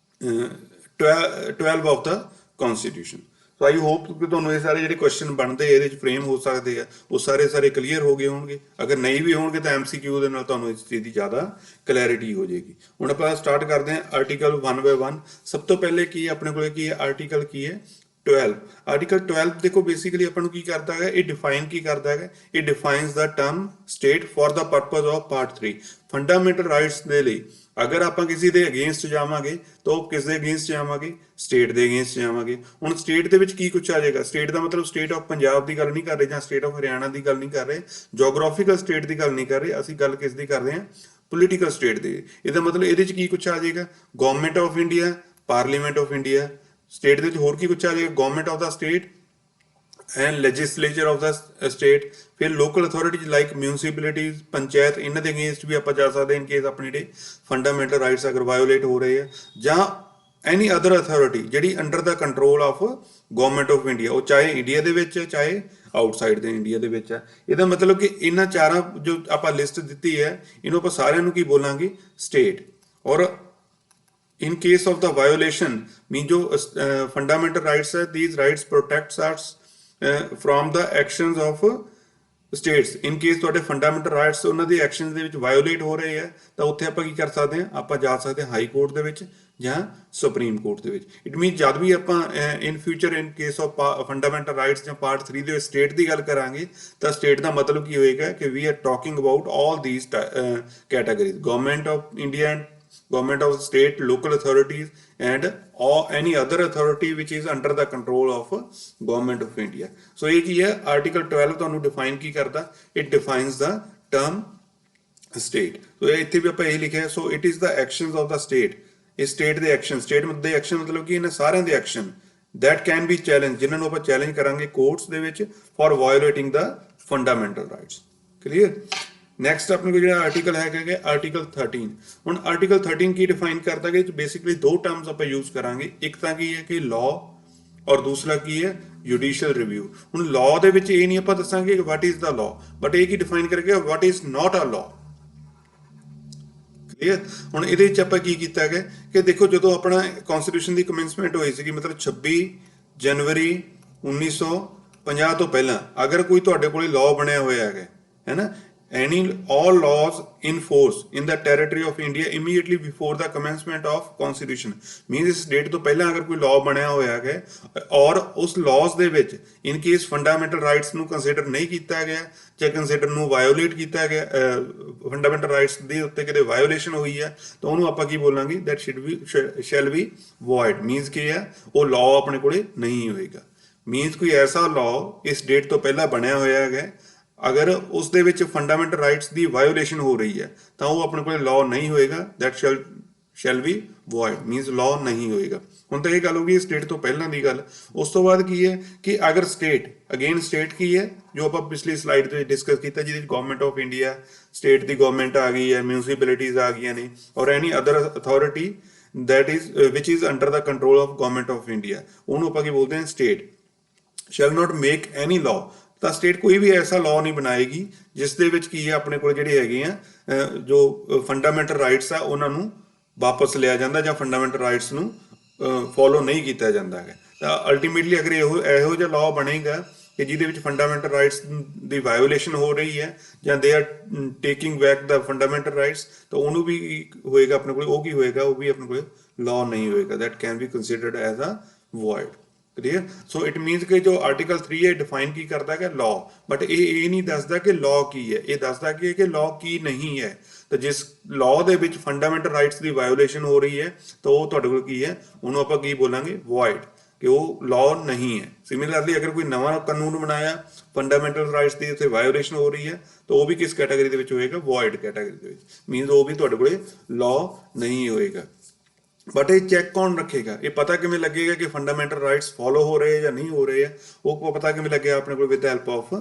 12 of the constitution. So I hope ਕਿ ਤੁਹਾਨੂੰ ਇਹ ਸਾਰੇ ਜਿਹੜੇ ਕੁਐਸਚਨ ਬਣਦੇ ਇਹਦੇ ਵਿੱਚ ਫਰੇਮ ਹੋ ਸਕਦੇ ਆ, ਉਹ ਸਾਰੇ ਕਲੀਅਰ ਹੋ ਗਏ ਹੋਣਗੇ। ਅਗਰ ਨਹੀਂ ਵੀ ਹੋਣਗੇ ਤਾਂ MCQ ਦੇ ਨਾਲ ਤੁਹਾਨੂੰ ਇਸ ਚੀਜ਼ ਦੀ ਜ਼ਿਆਦਾ ਕਲੈਰਿਟੀ ਹੋ ਜਾਏਗੀ। ਹੁਣ ਆਪਾਂ ਸਟਾਰਟ ਕਰਦੇ ਹਾਂ ਆਰਟੀਕਲ 1 by 1। ਸਭ ਤੋਂ ਪਹਿਲੇ ਕੀ ਆਪਣੇ ਕੋਲ ਕੀ ਹੈ? ਆਰਟੀਕਲ ਕੀ ਹੈ? 12। ਆਰਟੀਕਲ 12 ਦੇਖੋ ਬੇਸਿਕਲੀ ਆਪਾਂ ਨੂੰ ਕੀ ਕਰਦਾ ਹੈ? ਇਹ ਡਿਫਾਈਨ ਕੀ ਕਰਦਾ ਹੈ? ਇਹ defines the term state for the purpose of part 3 fundamental rights ਦੇ ਲਈ। ਅਗਰ ਆਪਾਂ ਕਿਸੇ ਦੇ ਅਗੇਂਸਟ ਜਾਵਾਂਗੇ ਤਾਂ ਉਹ ਕਿਸ ਦੇ ਅਗੇਂਸਟ ਜਾਵਾਂਗੇ? ਸਟੇਟ ਦੇ ਅਗੇਂਸਟ ਜਾਵਾਂਗੇ। ਹੁਣ ਸਟੇਟ ਦੇ ਵਿੱਚ ਕੀ ਕੁਛ ਆ ਜਾਏਗਾ? ਸਟੇਟ ਦਾ ਮਤਲਬ ਸਟੇਟ ਆਫ ਪੰਜਾਬ ਦੀ ਗੱਲ ਨਹੀਂ ਕਰ ਰਹੇ ਜਾਂ ਸਟੇਟ ਆਫ ਹਰਿਆਣਾ ਦੀ ਗੱਲ ਨਹੀਂ ਕਰ ਰਹੇ, ਜੋਗ੍ਰਾਫੀਕਲ ਸਟੇਟ ਦੀ ਗੱਲ ਨਹੀਂ ਕਰ ਰਹੇ, ਅਸੀਂ ਗੱਲ ਕਿਸ ਦੀ ਕਰ ਰਹੇ ਹਾਂ? ਪੋਲੀਟੀਕਲ ਸਟੇਟ ਦੀ। ਇਹਦਾ ਮਤਲਬ ਇਹਦੇ 'ਚ ਕੀ ਕੁਛ ਆ ਜਾਏਗਾ? Government of India, parliament of India. State ਦੇ ਵਿੱਚ ਹੋਰ ਕੀ ਕੁਛ ਆ ਜਾਏਗਾ? Government of the state, and legislature of the state. ਫਿਰ local authorities like municipalities, panchayat, ਇਹਨਾਂ ਦੇ ਅਗੇਂਸਟ ਵੀ ਆਪਾਂ ਜਾ ਸਕਦੇ ਇਨ ਕੇਸ ਆਪਣੇ ਜਿਹੜੇ ਫੰਡਾਮੈਂਟਲ ਰਾਈਟਸ ਅਗਰ ਵਾਇਓਲੇਟ ਹੋ ਰਹੇ ਆ, ਜਾਂ ਐਨੀ ਅਦਰ ਅਥਾਰਟੀ ਜਿਹੜੀ under the control of government of India, ਉਹ ਚਾਹੇ ਇੰਡੀਆ ਦੇ ਵਿੱਚ ਚਾਹੇ ਆਊਟਸਾਈਡ ਦੇ ਇੰਡੀਆ ਦੇ ਵਿੱਚ ਆ। ਇਹਦਾ ਮਤਲਬ ਕਿ ਇਹਨਾਂ ਚਾਰਾਂ ਜੋ ਆਪਾਂ ਲਿਸਟ ਦਿੱਤੀ ਹੈ ਇਹਨੂੰ ਆਪਾਂ ਸਾਰਿਆਂ ਨੂੰ ਕੀ ਬੋਲਾਂਗੇ, ਸਟੇਟ। ਔਰ in case of the violation mean जो fundamental rights है, these rights protects us from the actions of states। in case ਤੁਹਾਡੇ fundamental rights ਉਹਨਾਂ ਦੇ actions ਦੇ ਵਿੱਚ violate ਹੋ ਰਹੇ ਆ, ਤਾਂ ਉੱਥੇ ਆਪਾਂ ਕੀ ਕਰ ਸਕਦੇ ਹਾਂ, ਆਪਾਂ ਜਾ ਸਕਦੇ ਹਾਂ ਹਾਈ ਕੋਰਟ ਦੇ ਵਿੱਚ ਜਾਂ ਸੁਪਰੀਮ ਕੋਰਟ ਦੇ ਵਿੱਚ। ਇਟ ਮੀਨ ਜਦ ਵੀ ਆਪਾਂ in future in case of fundamental rights ਜਾਂ ਪਾਰਟ 3 ਦੇ ਵਿੱਚ ਸਟੇਟ ਦੀ ਗੱਲ ਕਰਾਂਗੇ, ਤਾਂ ਸਟੇਟ ਦਾ ਮਤਲਬ ਕੀ ਹੋਏਗਾ ਕਿ we are talking about all these categories, government of India, government of state, local authorities, and or any other authority which is under the control of government of India। so ਇਹ ਕੀ ਹੈ, article 12 ਤੁਹਾਨੂੰ define ਕੀ ਕਰਦਾ, it defines the term state। so ਇੱਥੇ ਵੀ ਆਪਾਂ ਇਹ ਲਿਖਿਆ, so it is the actions of the state। ਇਹ state ਦੇ action, state ਦੇ action ਮਤਲਬ ਕਿ ਇਹਨਾਂ ਸਾਰਿਆਂ ਦੇ action that can be challenged, ਜਿਨ੍ਹਾਂ ਨੂੰ ਆਪਾਂ challenge ਕਰਾਂਗੇ courts ਦੇ ਵਿੱਚ for violating the fundamental rights। clear। Next ਆਪਣੇ ਕੋਲ ਜਿਹੜਾ ਆਰਟੀਕਲ ਹੈਗਾ ਆਰਟੀਕਲ 13। ਹੁਣ ਆਰਟੀਕਲ 13 ਕੀ ਡਿਫਾਈਨ ਕਰਦਾ ਕਿ ਬੇਸਿਕਲੀ ਦੋ ਟਰਮਸ ਆਪਾਂ ਯੂਜ਼ ਕਰਾਂਗੇ, ਇੱਕ ਤਾਂ ਕੀ ਹੈ ਕਿ ਲਾਅ ਔਰ ਦੂਸਰਾ ਕੀ ਹੈ ਜੁਡੀਸ਼ੀਅਲ ਰਿਵਿਊ। ਹੁਣ ਲਾਅ ਦੇ ਵਿੱਚ ਇਹ ਨਹੀਂ ਆਪਾਂ ਦੱਸਾਂਗੇ ਕਿ what is the law, but ਇਹ ਕੀ ਡਿਫਾਈਨ ਕਰੇਗਾ what is not a law. Clear. ਹੁਣ ਇਹਦੇ ਵਿੱਚ ਆਪਾਂ ਕੀ ਕੀਤਾ ਹੈ ਕਿ ਦੇਖੋ ਜਦੋਂ ਆਪਣਾ ਕਨਸਟੀਟਿਊਸ਼ਨ ਦੀ ਕਮੈਂਸਮੈਂਟ ਹੋਈ ਸੀਗੀ, ਮਤਲਬ 26 ਜਨਵਰੀ 1950 ਤੋਂ ਪਹਿਲਾਂ ਅਗਰ ਕੋਈ ਤੁਹਾਡੇ ਕੋਲੇ ਲਾਅ ਬਣਿਆ ਹੋਇਆ ਹੈ ਨਾ, any all laws in force in the territory of India immediately before the commencement of constitution means ਇਸ ਡੇਟ ਤੋਂ ਪਹਿਲਾਂ ਅਗਰ ਕੋਈ ਲਾਅ ਬਣਿਆ ਹੋਇਆ ਹੈ ਔਰ ਉਸ ਲਾਅਸ ਦੇ ਵਿੱਚ ਇਨ ਕੇਸ ਫੰਡਾਮੈਂਟਲ ਰਾਈਟਸ ਨੂੰ ਕੰਸੀਡਰ ਨਹੀਂ ਕੀਤਾ ਗਿਆ ਜਾਂ ਕੰਸੀਡਰ ਨੂੰ ਵਾਇਓਲੇਟ ਕੀਤਾ ਗਿਆ, ਫੰਡਾਮੈਂਟਲ ਰਾਈਟਸ ਦੇ ਉੱਤੇ ਕਿਤੇ ਵਾਇਓਲੇਸ਼ਨ ਹੋਈ ਹੈ, ਤਾਂ ਉਹਨੂੰ ਆਪਾਂ ਕੀ ਬੋਲਾਂਗੇ, that should be shall be void। Means ਕੀ ਹੈ, ਉਹ ਲਾਅ ਆਪਣੇ ਕੋਲੇ ਨਹੀਂ ਹੋਏਗਾ। ਮੀਨਸ ਕੋਈ ਐਸਾ ਲਾਅ ਇਸ ਡੇਟ ਤੋਂ ਪਹਿਲਾਂ ਬਣਿਆ ਹੋਇਆ ਹੈ, ਅਗਰ ਉਸ ਦੇ ਵਿੱਚ ਫੰਡਾਮੈਂਟਲ ਰਾਈਟਸ ਦੀ ਵਾਇਓਲੇਸ਼ਨ ਹੋ ਰਹੀ ਹੈ ਤਾਂ ਉਹ ਆਪਣੇ ਕੋਲ ਲਾਅ ਨਹੀਂ ਹੋਏਗਾ, that shell B void, means law ਨਹੀਂ ਹੋਏਗਾ। ਹੁਣ ਤਾਂ ਇਹ ਗੱਲ ਹੋ ਗਈ ਸਟੇਟ ਤੋਂ ਪਹਿਲਾਂ ਦੀ ਗੱਲ। ਉਸ ਤੋਂ ਬਾਅਦ ਕੀ ਹੈ ਕਿ ਅਗਰ ਸਟੇਟ, ਅਗੇਨ ਸਟੇਟ ਕੀ ਹੈ ਜੋ ਆਪਾਂ ਪਿਛਲੀ ਸਲਾਈਡ ਤੇ ਡਿਸਕਸ ਕੀਤਾ, ਜਿਹਦੇ ਵਿੱਚ government of India, state the government ਆ ਗਈ ਹੈ, ਮਿਊਨਿਸਪੈਲਿਟੀਜ਼ ਆ ਗਈਆਂ ਨੇ, ਔਰ any other authority that is which is under the control of government of India, ਉਹਨੂੰ ਆਪਾਂ ਕੀ ਬੋਲਦੇ ਹਾਂ, state shall not make any law। ਤਾਂ ਸਟੇਟ ਕੋਈ ਵੀ ਐਸਾ ਲਾਅ ਨਹੀਂ ਬਣਾਏਗੀ ਜਿਸ ਦੇ ਵਿੱਚ ਕੀ ਹੈ ਆਪਣੇ ਕੋਲ ਜਿਹੜੇ ਹੈਗੇ ਆ ਜੋ ਫੰਡਾਮੈਂਟਲ ਰਾਈਟਸ ਆ ਉਹਨਾਂ ਨੂੰ ਵਾਪਸ ਲਿਆ ਜਾਂਦਾ ਜਾਂ ਫੰਡਾਮੈਂਟਲ ਰਾਈਟਸ ਨੂੰ ਫੋਲੋ ਨਹੀਂ ਕੀਤਾ ਜਾਂਦਾ ਹੈ। ਤਾਂ ਅਲਟੀਮੇਟਲੀ ਅਗਰ ਇਹੋ ਜਿਹਾ ਲਾਅ ਬਣੇਗਾ ਕਿ ਜਿਹਦੇ ਵਿੱਚ ਫੰਡਾਮੈਂਟਲ ਰਾਈਟਸ ਦੀ ਵਾਇਓਲੇਸ਼ਨ ਹੋ ਰਹੀ ਹੈ ਜਾਂ they are taking back the fundamental rights, ਤਾਂ ਉਹਨੂੰ ਵੀ ਹੋਏਗਾ ਆਪਣੇ ਕੋਲ, ਉਹ ਕੀ ਹੋਏਗਾ, ਉਹ ਵੀ ਆਪਣੇ ਕੋਲ ਲਾਅ ਨਹੀਂ ਹੋਏਗਾ, that can be considered as a void. Clear. So it means ਕਿ ਜੋ ਆਰਟੀਕਲ 3 ਹੈ ਡਿਫਾਈਨ ਕੀ ਕਰਦਾ ਹੈ, ਲਾਅ, ਬਟ ਇਹ ਨਹੀਂ ਦੱਸਦਾ ਕਿ ਲਾਅ ਕੀ ਹੈ, ਇਹ ਦੱਸਦਾ ਕਿ ਲਾਅ ਕੀ ਨਹੀਂ ਹੈ। ਤਾਂ ਜਿਸ ਲਾਅ ਦੇ ਵਿੱਚ ਫੰਡਾਮੈਂਟਲ ਰਾਈਟਸ ਦੀ ਵਾਇਓਲੇਸ਼ਨ ਹੋ ਰਹੀ ਹੈ ਤਾਂ ਉਹ ਤੁਹਾਡੇ ਕੋਲ ਕੀ ਹੈ, ਉਹਨੂੰ ਆਪਾਂ ਕੀ ਬੋਲਾਂਗੇ, ਵੋਇਡ, ਕਿ ਉਹ ਲਾਅ ਨਹੀਂ ਹੈ। ਸਿਮਿਲਰਲੀ ਅਗਰ ਕੋਈ ਨਵਾਂ ਕਾਨੂੰਨ ਬਣਾਇਆ, ਫੰਡਾਮੈਂਟਲ ਰਾਈਟਸ ਦੀ ਉੱਥੇ ਵਾਇਓਲੇਸ਼ਨ ਹੋ ਰਹੀ ਹੈ, ਤਾਂ ਉਹ ਵੀ ਕਿਸ ਕੈਟਾਗਰੀ ਦੇ ਵਿੱਚ ਹੋਏਗਾ, ਵੋਇਡ ਕੈਟਾਗਰੀ ਦੇ ਵਿੱਚ, ਮੀਨਸ ਉਹ ਵੀ ਤੁਹਾਡੇ ਕੋਲੇ ਲਾਅ ਨਹੀਂ ਹੋਏਗਾ। ਬਟ ਇਹ ਚੈੱਕ ਕੌਣ ਰੱਖੇਗਾ, ਇਹ ਪਤਾ ਕਿਵੇਂ ਲੱਗੇਗਾ ਕਿ ਫੰਡਾਮੈਂਟਲ ਰਾਈਟਸ ਫੋਲੋ ਹੋ ਰਹੇ ਜਾਂ ਨਹੀਂ ਹੋ ਰਹੇ ਆ, ਉਹ ਪਤਾ ਕਿਵੇਂ ਲੱਗੇਗਾ ਆਪਣੇ ਕੋਲ, with help of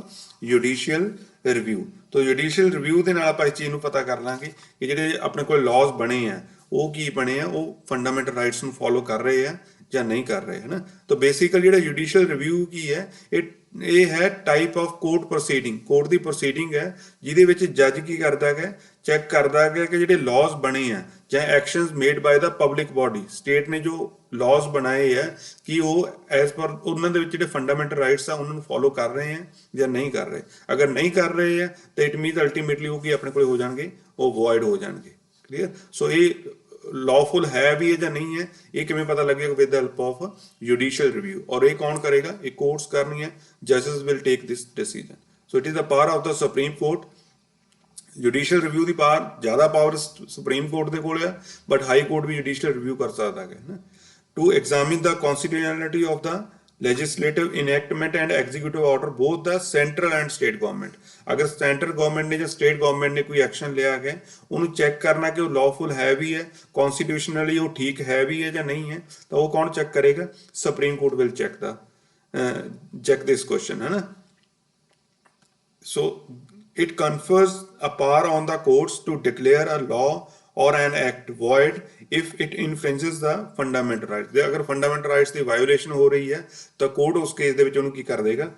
judicial review. ਤਾਂ ਜੁਡੀਸ਼ੀਅਲ ਰਿਵਿਊ ਦੇ ਨਾਲ ਆਪਾਂ ਇਸ ਚੀਜ਼ ਨੂੰ ਪਤਾ ਕਰ ਲਾਂਗੇ ਕਿ ਜਿਹੜੇ ਆਪਣੇ ਕੋਲ ਲਾਅਸ ਬਣੇ ਆ ਉਹ ਕੀ ਬਣੇ ਆ, ਉਹ ਫੰਡਾਮੈਂਟਲ ਰਾਈਟਸ ਨੂੰ ਫੋਲੋ ਕਰ ਰਹੇ ਆ ਜਾਂ ਨਹੀਂ ਕਰ ਰਹੇ, ਹੈ ਨਾ। ਤਾਂ ਬੇਸਿਕਲੀ ਜਿਹੜਾ ਜੁਡੀਸ਼ੀਅਲ ਰਿਵਿਊ ਕੀ ਹੈ, ਇਹ ਹੈ type of court proceeding, court the proceeding ਹੈ ਜਿਹਦੇ ਵਿੱਚ ਜੱਜ ਕੀ ਕਰਦਾ ਹੈ, ਚੈੱਕ ਕਰਦਾ ਹੈ ਕਿ ਜਿਹੜੇ ਲਾਅਸ ਬਣੇ ਆ ਜਾਂ ਐਕਸ਼ਨਸ ਮੇਡ ਬਾय ਦਾ ਪਬਲਿਕ ਬਾਡੀ, ਸਟੇਟ ਨੇ ਜੋ ਲਾਅਸ ਬਣਾਏ ਆ ਕਿ ਉਹ ਐਜ਼ ਪਰ ਉਹਨਾਂ ਦੇ ਵਿੱਚ ਜਿਹੜੇ ਫੰਡਾਮੈਂਟਲ ਰਾਈਟਸ ਆ ਉਹਨਾਂ ਨੂੰ ਫੋਲੋ ਕਰ ਰਹੇ ਆ ਜਾਂ ਨਹੀਂ ਕਰ ਰਹੇ। ਅਗਰ ਨਹੀਂ ਕਰ ਰਹੇ ਆ ਤਾਂ ਇਟ ਮੀਨਸ ਅਲਟੀਮੇਟਲੀ ਉਹ ਕੀ ਆਪਣੇ ਕੋਲ ਹੋ ਜਾਣਗੇ, ਉਹ ਵੋਇਡ ਹੋ ਜਾਣਗੇ। ਕਲੀਅਰ। ਸੋ ਇਹ ਲawful ਹੈ ਵੀ ਹੈ ਜਾਂ ਨਹੀਂ ਹੈ, ਇਹ ਕਿਵੇਂ ਪਤਾ ਲੱਗੇਗਾ, with help of judicial review. ਔਰ ਇਹ ਕੌਣ ਕਰੇਗਾ, ਇਹ ਕੋਰਟਸ ਕਰਨੀਆਂ, ਜਜਸ will take this decision. So it is the power of the supreme court. Judicial review ਦੀ ਜ਼ਿਆਦਾ ਪਾਵਰ ਸੁਪਰੀਮ ਕੋਰਟ ਦੇ ਕੋਲ ਹੈ, ਬਟ ਹਾਈ ਕੋਰਟ ਵੀ ਜੁਡੀਸ਼ੀਅਲ ਰਿਵਿਊ ਕਰ ਸਕਦਾ ਹੈ ਨਾ, to examine the constitutionality of the legislative enactment and executive order both the central and state government. ਅਗਰ ਸੈਂਟਰਲ ਗਵਰਨਮੈਂਟ ਨੇ ਜਾਂ ਸਟੇਟ ਗਵਰਨਮੈਂਟ ਨੇ ਕੋਈ ਐਕਸ਼ਨ ਲਿਆ ਹੈ, ਉਹਨੂੰ ਚੈੱਕ ਕਰਨਾ ਕਿ ਉਹ ਲਾਅਫੁਲ ਹੈ ਵੀ ਹੈ, ਕਨਸਟੀਟਿਊਸ਼ਨਲੀ ਉਹ ਠੀਕ ਹੈ ਵੀ ਹੈ ਜਾਂ ਨਹੀਂ ਹੈ, ਤਾਂ ਉਹ ਕੌਣ ਚੈੱਕ ਕਰੇਗਾ, supreme court will check the check this question, है ना? So it confers a power on the courts to declare a law or an act void if it infringes the fundamental rights। ਜੇ ਅਗਰ fundamental rights ਦੀ violation ਹੋ ਰਹੀ ਹੈ ਤਾਂ court ਉਸ case ਦੇ ਵਿੱਚ ਉਹਨੂੰ ਕੀ ਕਰ ਦੇਗਾ,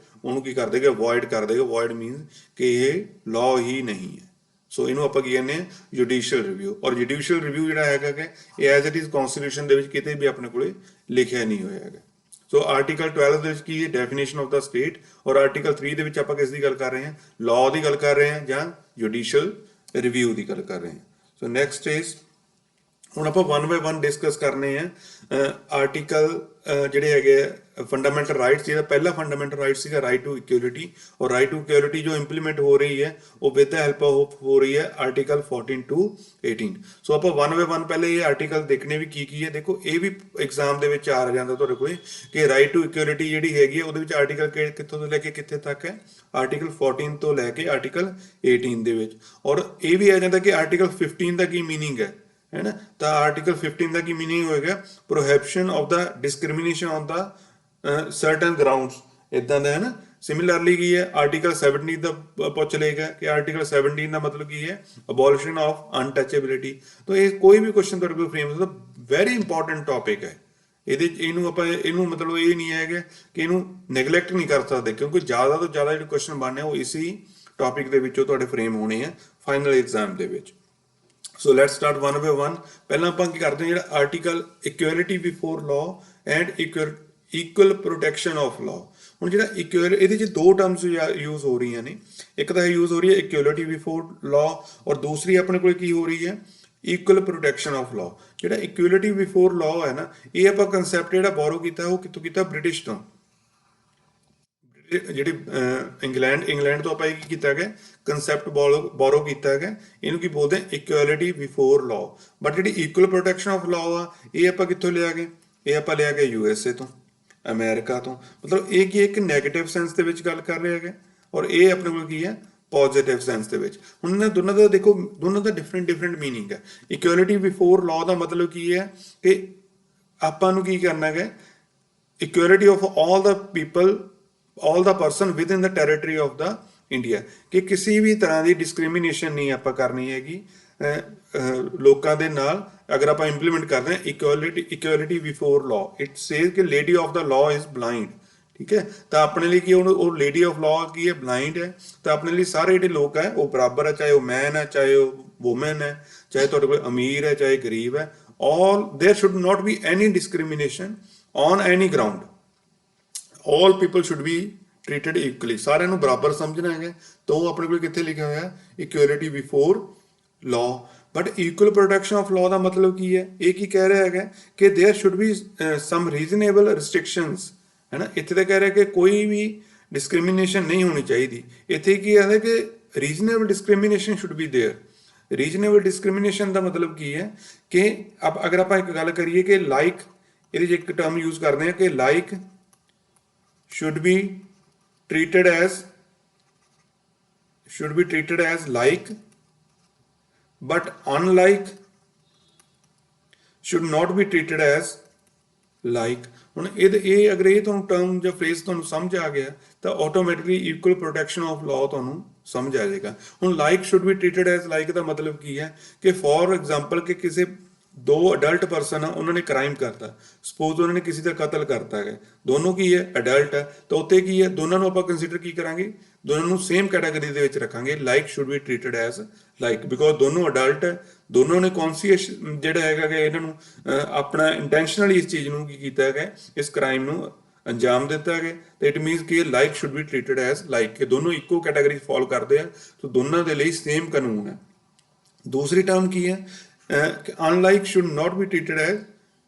void ਕਰ ਦੇਗਾ। void means ਕਿ ਇਹ law ਹੀ ਨਹੀਂ ਹੈ। ਸੋ ਇਹਨੂੰ ਆਪਾਂ ਕੀ ਕਹਿੰਦੇ ਆ, ਜੁਡੀਸ਼ੀਅਲ ਰਿਵਿਊ। ਔਰ ਜੁਡੀਸ਼ੀਅਲ ਰਿਵਿਊ ਜਿਹੜਾ ਹੈਗਾ ਕਿ ਇਹ ਐਜ਼ ਇਟ ਇਜ਼ ਕਨਸਟੀਟਿਊਸ਼ਨ ਦੇ ਵਿੱਚ ਕਿਤੇ ਵੀ ਆਪਣੇ ਕੋਲੇ ਲਿਖਿਆ ਨਹੀਂ ਹੋਇਆ ਹੈਗਾ। ਸੋ ਆਰਟੀਕਲ 12 ਦੇ ਵਿੱਚ ਕੀ ਹੈ, ਡੈਫੀਨੇਸ਼ਨ ਆਫ ਦਾ ਸਟੇਟ। ਔਰ ਆਰਟੀਕਲ 3 ਦੇ ਵਿੱਚ ਆਪਾਂ ਕਿਸ ਦੀ ਗੱਲ ਕਰ ਰਹੇ ਹਾਂ, ਲਾਅ ਦੀ ਗੱਲ ਕਰ ਰਹੇ ਹਾਂ ਜਾਂ ਜੁਡੀਸ਼ੀਅਲ ਰਿਵਿਊ ਦੀ ਗੱਲ ਕਰ ਰਹੇ ਹਾਂ। ਸੋ ਨੈਕਸਟ ਇਜ਼, ਹੁਣ ਆਪਾਂ 1 ਬਾਏ 1 ਡਿਸਕਸ ਕਰਨੇ ਆ ਆਰਟੀਕਲ ਜਿਹੜੇ ਹੈਗੇ ਫੰਡਾਮੈਂਟਲ ਰਾਈਟਸ। ਜਿਹਦਾ ਪਹਿਲਾ ਫੰਡਾਮੈਂਟਲ ਰਾਈਟ ਸੀਗਾ ਰਾਈਟ ਟੂ ਇਕੁਅਲਿਟੀ। ਔਰ ਰਾਈਟ ਟੂ ਇਕੁਅਲਿਟੀ ਜੋ ਇੰਪਲੀਮੈਂਟ ਹੋ ਰਹੀ ਹੈ ਉਹ ਵਿਦ ਦ ਹੈਲਪ ਆਫ ਹੋ ਰਹੀ ਹੈ ਆਰਟੀਕਲ 14 to 18। ਸੋ ਆਪਾਂ 1 ਬਾਏ 1 ਪਹਿਲੇ ਇਹ ਆਰਟੀਕਲ ਦੇਖਣੇ ਵੀ ਕੀ ਹੈ। ਦੇਖੋ ਇਹ ਵੀ ਐਗਜ਼ਾਮ ਦੇ ਵਿੱਚ ਆ ਜਾਂਦਾ ਤੁਹਾਡੇ ਕੋਲੇ ਕਿ ਰਾਈਟ ਟੂ ਇਕੁਅਲਿਟੀ ਜਿਹੜੀ ਹੈਗੀ ਹੈ ਉਹਦੇ ਵਿੱਚ ਆਰਟੀਕਲ ਕਿੱਥੋਂ ਤੋਂ ਲੈ ਕੇ ਕਿੱਥੇ ਤੱਕ ਹੈ, ਆਰਟੀਕਲ 14 ਤੋਂ ਲੈ ਕੇ ਆਰਟੀਕਲ 18 ਦੇ ਵਿੱਚ। ਔਰ ਇਹ ਵੀ ਆ ਜਾਂਦਾ ਕਿ ਆਰਟੀਕਲ 15 ਦਾ ਕੀ ਮੀਨਿੰਗ ਹੈ ਨਾ। ਤਾਂ ਆਰਟੀਕਲ 15 ਦਾ ਕੀ ਮੀਨਿੰਗ ਹੋਏਗਾ, prohibition of the discrimination on the certain grounds, ਇਦਾਂ ਦਾ ਹੈ ਨਾ। ਸਿਮਿਲਰਲੀ ਕੀ ਹੈ, ਆਰਟੀਕਲ 17 ਦਾ ਪੁੱਛ ਲਏਗਾ ਕਿ ਆਰਟੀਕਲ 17 ਦਾ ਮਤਲਬ ਕੀ ਹੈ, ਅਬੋਲਿਸ਼ਨ ਆਫ ਅਨਟੱਚੇਬਿਲਿਟੀ। ਤਾਂ ਇਹ ਕੋਈ ਵੀ ਕੁਐਸਚਨ ਤੁਹਾਡੇ ਕੋਲ ਫਰੇਮ ਹੁੰਦਾ, ਵੈਰੀ ਇੰਪੋਰਟੈਂਟ ਟੌਪਿਕ ਹੈ। ਇਹਨੂੰ ਮਤਲਬ ਇਹ ਨਹੀਂ ਹੈਗਾ ਕਿ ਇਹਨੂੰ ਨੈਗਲੈਕਟ ਨਹੀਂ ਕਰ ਸਕਦੇ, ਕਿਉਂਕਿ ਜ਼ਿਆਦਾ ਤੋਂ ਜ਼ਿਆਦਾ ਜਿਹੜੇ ਕੁਐਸਚਨ ਬਣਨੇ ਉਹ ਇਸੀ ਟੌਪਿਕ ਦੇ ਵਿੱਚੋਂ ਤੁਹਾਡੇ ਫਰੇਮ ਹੋਣੇ ਆ ਫਾਈਨਲ ਐਗਜ਼ਾਮ ਦੇ ਵਿੱਚ। So let's start 1 by 1। ਪਹਿਲਾਂ ਆਪਾਂ ਕੀ ਕਰਦੇ ਹਾਂ, ਜਿਹੜਾ article equality before law and equal protection of law. ਹੁਣ ਜਿਹੜਾ ਇਹਦੇ 'ਚ ਦੋ ਟਰਮਸ ਯੂਜ਼ ਹੋ ਰਹੀਆਂ ਨੇ। ਇੱਕ ਤਾਂ ਯੂਜ਼ ਹੋ ਰਹੀ ਹੈ ਇਕੁਅਲਿਟੀ ਬਿਫੋਰ ਲਾਅ ਔਰ ਦੂਸਰੀ ਆਪਣੇ ਕੋਲ ਕੀ ਹੋ ਰਹੀ ਹੈ, ਇਕੁਅਲ ਪ੍ਰੋਟੈਕਸ਼ਨ ਆਫ ਲਾਅ। ਜਿਹੜਾ ਇਕੁਅਲਿਟੀ ਬਿਫੋਰ ਲਾਅ ਹੈ ਨਾ, ਇਹ ਆਪਾਂ ਕਨਸੈਪਟ ਜਿਹੜਾ ਬੋਰੋ ਕੀਤਾ ਉਹ ਕਿੱਥੋਂ ਕੀਤਾ, ਬ੍ਰਿਟਿਸ਼ ਤੋਂ। ਜਿਹੜੀ ਇੰਗਲੈਂਡ ਤੋਂ ਆਪਾਂ ਇਹ ਕੀ ਕੀਤਾ ਗਿਆ, ਕਨਸੈਪਟ ਬੋਰੋ ਕੀਤਾ ਹੈਗਾ। ਇਹਨੂੰ ਕੀ ਬੋਲਦੇ ਆ, ਇਕੁਅਲਿਟੀ ਬਿਫੋਰ ਲਾਅ। ਬਟ ਜਿਹੜੀ ਇਕੁਅਲ ਪ੍ਰੋਟੈਕਸ਼ਨ ਆਫ ਲਾਅ ਆ, ਇਹ ਆਪਾਂ ਕਿੱਥੋਂ ਲਿਆ ਗਏ, ਇਹ ਆਪਾਂ ਲਿਆ ਗਏ USA ਤੋਂ, ਅਮਰੀਕਾ ਤੋਂ। ਮਤਲਬ ਇਹ ਕੀ ਇੱਕ ਨੈਗੇਟਿਵ ਸੈਂਸ ਦੇ ਵਿੱਚ ਗੱਲ ਕਰ ਰਿਹਾ ਹੈਗਾ ਔਰ ਇਹ ਆਪਣੇ ਕੋਲ ਕੀ ਹੈ, ਪੋਜ਼ਿਟਿਵ ਸੈਂਸ ਦੇ ਵਿੱਚ। ਹੁਣ ਇਹਨਾਂ ਦੋਨਾਂ ਦਾ ਦੇਖੋ, ਦੋਨਾਂ ਦਾ ਡਿਫਰੈਂਟ ਮੀਨਿੰਗ ਹੈ। ਇਕੁਅਲਿਟੀ ਬਿਫੋਰ ਲਾਅ ਦਾ ਮਤਲਬ ਕੀ ਹੈ ਕਿ ਆਪਾਂ ਨੂੰ ਕੀ ਕਰਨਾ ਹੈਗਾ, equality of all the people, all the person with in the territory of the India, ਕਿ ਕਿਸੇ ਵੀ ਤਰ੍ਹਾਂ ਦੀ ਡਿਸਕ੍ਰਿਮੀਨੇਸ਼ਨ ਨਹੀਂ ਆਪਾਂ ਕਰਨੀ ਹੈਗੀ ਲੋਕਾਂ ਦੇ ਨਾਲ। ਅਗਰ ਆਪਾਂ ਇੰਪਲੀਮੈਂਟ ਕਰਦੇ ਹਾਂ ਇਕੁਅਲਿਟੀ ਬਿਫੋਰ ਲਾਅ, ਇਟ ਸੇਜ਼ ਕਿ lady of the law is blind. ਠੀਕ ਹੈ, ਤਾਂ ਆਪਣੇ ਲਈ ਕੀ ਉਹ ਲੇਡੀ ਆਫ ਲਾਅ ਕੀ ਹੈ, ਬਲਾਈਂਡ ਹੈ। ਤਾਂ ਆਪਣੇ ਲਈ ਸਾਰੇ ਜਿਹੜੇ ਲੋਕ ਹੈ ਉਹ ਬਰਾਬਰ ਹੈ, ਚਾਹੇ ਉਹ ਮੈਨ ਹੈ, ਚਾਹੇ ਉਹ ਵੂਮਨ ਹੈ, ਚਾਹੇ ਤੁਹਾਡੇ ਕੋਲ ਅਮੀਰ ਹੈ, ਚਾਹੇ ਗਰੀਬ ਹੈ। all there should not be any discrimination on any ground, all people should be treated equally। ਸਾਰਿਆਂ ਨੂੰ ਬਰਾਬਰ ਸਮਝਣਾ ਹੈਗਾ। ਤਾਂ ਉਹ ਆਪਣੇ ਕੋਲ ਕਿੱਥੇ ਲਿਖਿਆ ਹੋਇਆ, equality before law. But equal protection of law ਦਾ ਮਤਲਬ ਕੀ ਹੈ, ਇਹ ਕੀ ਕਹਿ ਰਿਹਾ ਹੈਗਾ ਕਿ there should be some reasonable restrictions, ਹੈ ਨਾ। ਇੱਥੇ ਤਾਂ ਕਹਿ ਰਿਹਾ ਕਿ ਕੋਈ ਵੀ ਡਿਸਕ੍ਰਿਮੀਨੇਸ਼ਨ ਨਹੀਂ ਹੋਣੀ ਚਾਹੀਦੀ। ਇੱਥੇ ਕੀ ਹੈ ਕਿ reasonable discrimination should be there. Reasonable discrimination ਦਾ ਮਤਲਬ ਕੀ ਹੈ ਕਿ ਅਗਰ ਆਪਾਂ ਇੱਕ ਗੱਲ ਕਰੀਏ ਕਿ ਲਾਈਕ, ਇਹਦੇ 'ਚ ਇੱਕ ਟਰਮ ਯੂਜ਼ ਕਰਦੇ ਹਾਂ ਕਿ like should be treated as like, but unlike should not be treated as like। ਹੁਣ ਇਹ ਅਗਰ ਇਹ ਤੁਹਾਨੂੰ ਟਰਮ ਜਾਂ ਫਰੇਜ਼ ਤੁਹਾਨੂੰ ਸਮਝ ਆ ਗਿਆ ਤਾਂ automatically equal protection of law ਤੁਹਾਨੂੰ ਸਮਝ ਆ ਜਾਏਗਾ। ਹੁਣ like should be treated as like ਦਾ ਮਤਲਬ ਕੀ ਹੈ ਕਿ ਫੋਰ ਐਗਜ਼ਾਮਪਲ ਕਿ ਕਿਸੇ ਦੋ ਅਡਲਟ ਪਰਸਨ ਆ, ਉਹਨਾਂ ਨੇ ਕ੍ਰਾਈਮ ਕਰਤਾ, ਸਪੋਜ਼ ਉਹਨਾਂ ਨੇ ਕਿਸੇ ਦਾ ਕਤਲ ਕਰਤਾ ਹੈ, ਦੋਨੋਂ ਕੀ ਹੈ, ਅਡਲਟ ਹੈ, ਤਾਂ ਉੱਤੇ ਕੀ ਹੈ, ਦੋਨਾਂ ਨੂੰ ਆਪਾਂ ਕੰਸੀਡਰ ਕੀ ਕਰਾਂਗੇ, ਦੋਨਾਂ ਨੂੰ ਸੇਮ ਕੈਟਾਗਰੀ ਦੇ ਵਿੱਚ ਰੱਖਾਂਗੇ। Like should be treated as like because ਦੋਨੋਂ ਅਡਲਟ ਹੈ, ਦੋਨੋਂ ਨੇ ਕੌਨਸੀਅਸ ਜਿਹੜਾ ਹੈਗਾ ਕਿ ਇਹਨਾਂ ਨੂੰ ਆਪਣਾ ਇੰਟੈਂਸ਼ਨਲੀ ਇਸ ਚੀਜ਼ ਨੂੰ ਕੀ ਕੀਤਾ ਹੈਗਾ, ਇਸ ਕ੍ਰਾਈਮ ਨੂੰ ਅੰਜਾਮ ਦਿੱਤਾ ਹੈ। ਤਾਂ ਇਟ ਮੀਨਸ ਕਿ like should be treated as like, ਕਿ ਦੋਨੋਂ ਇੱਕੋ ਕੈਟਾਗਰੀ ਫਾਲ ਕਰਦੇ ਆ, ਤਾਂ ਦੋਨਾਂ ਦੇ ਲਈ ਸੇਮ ਕਾਨੂੰਨ ਹੈ। ਦੂਸਰੀ ਟਰਮ ਕੀ ਹੈ, unlike should not be treated as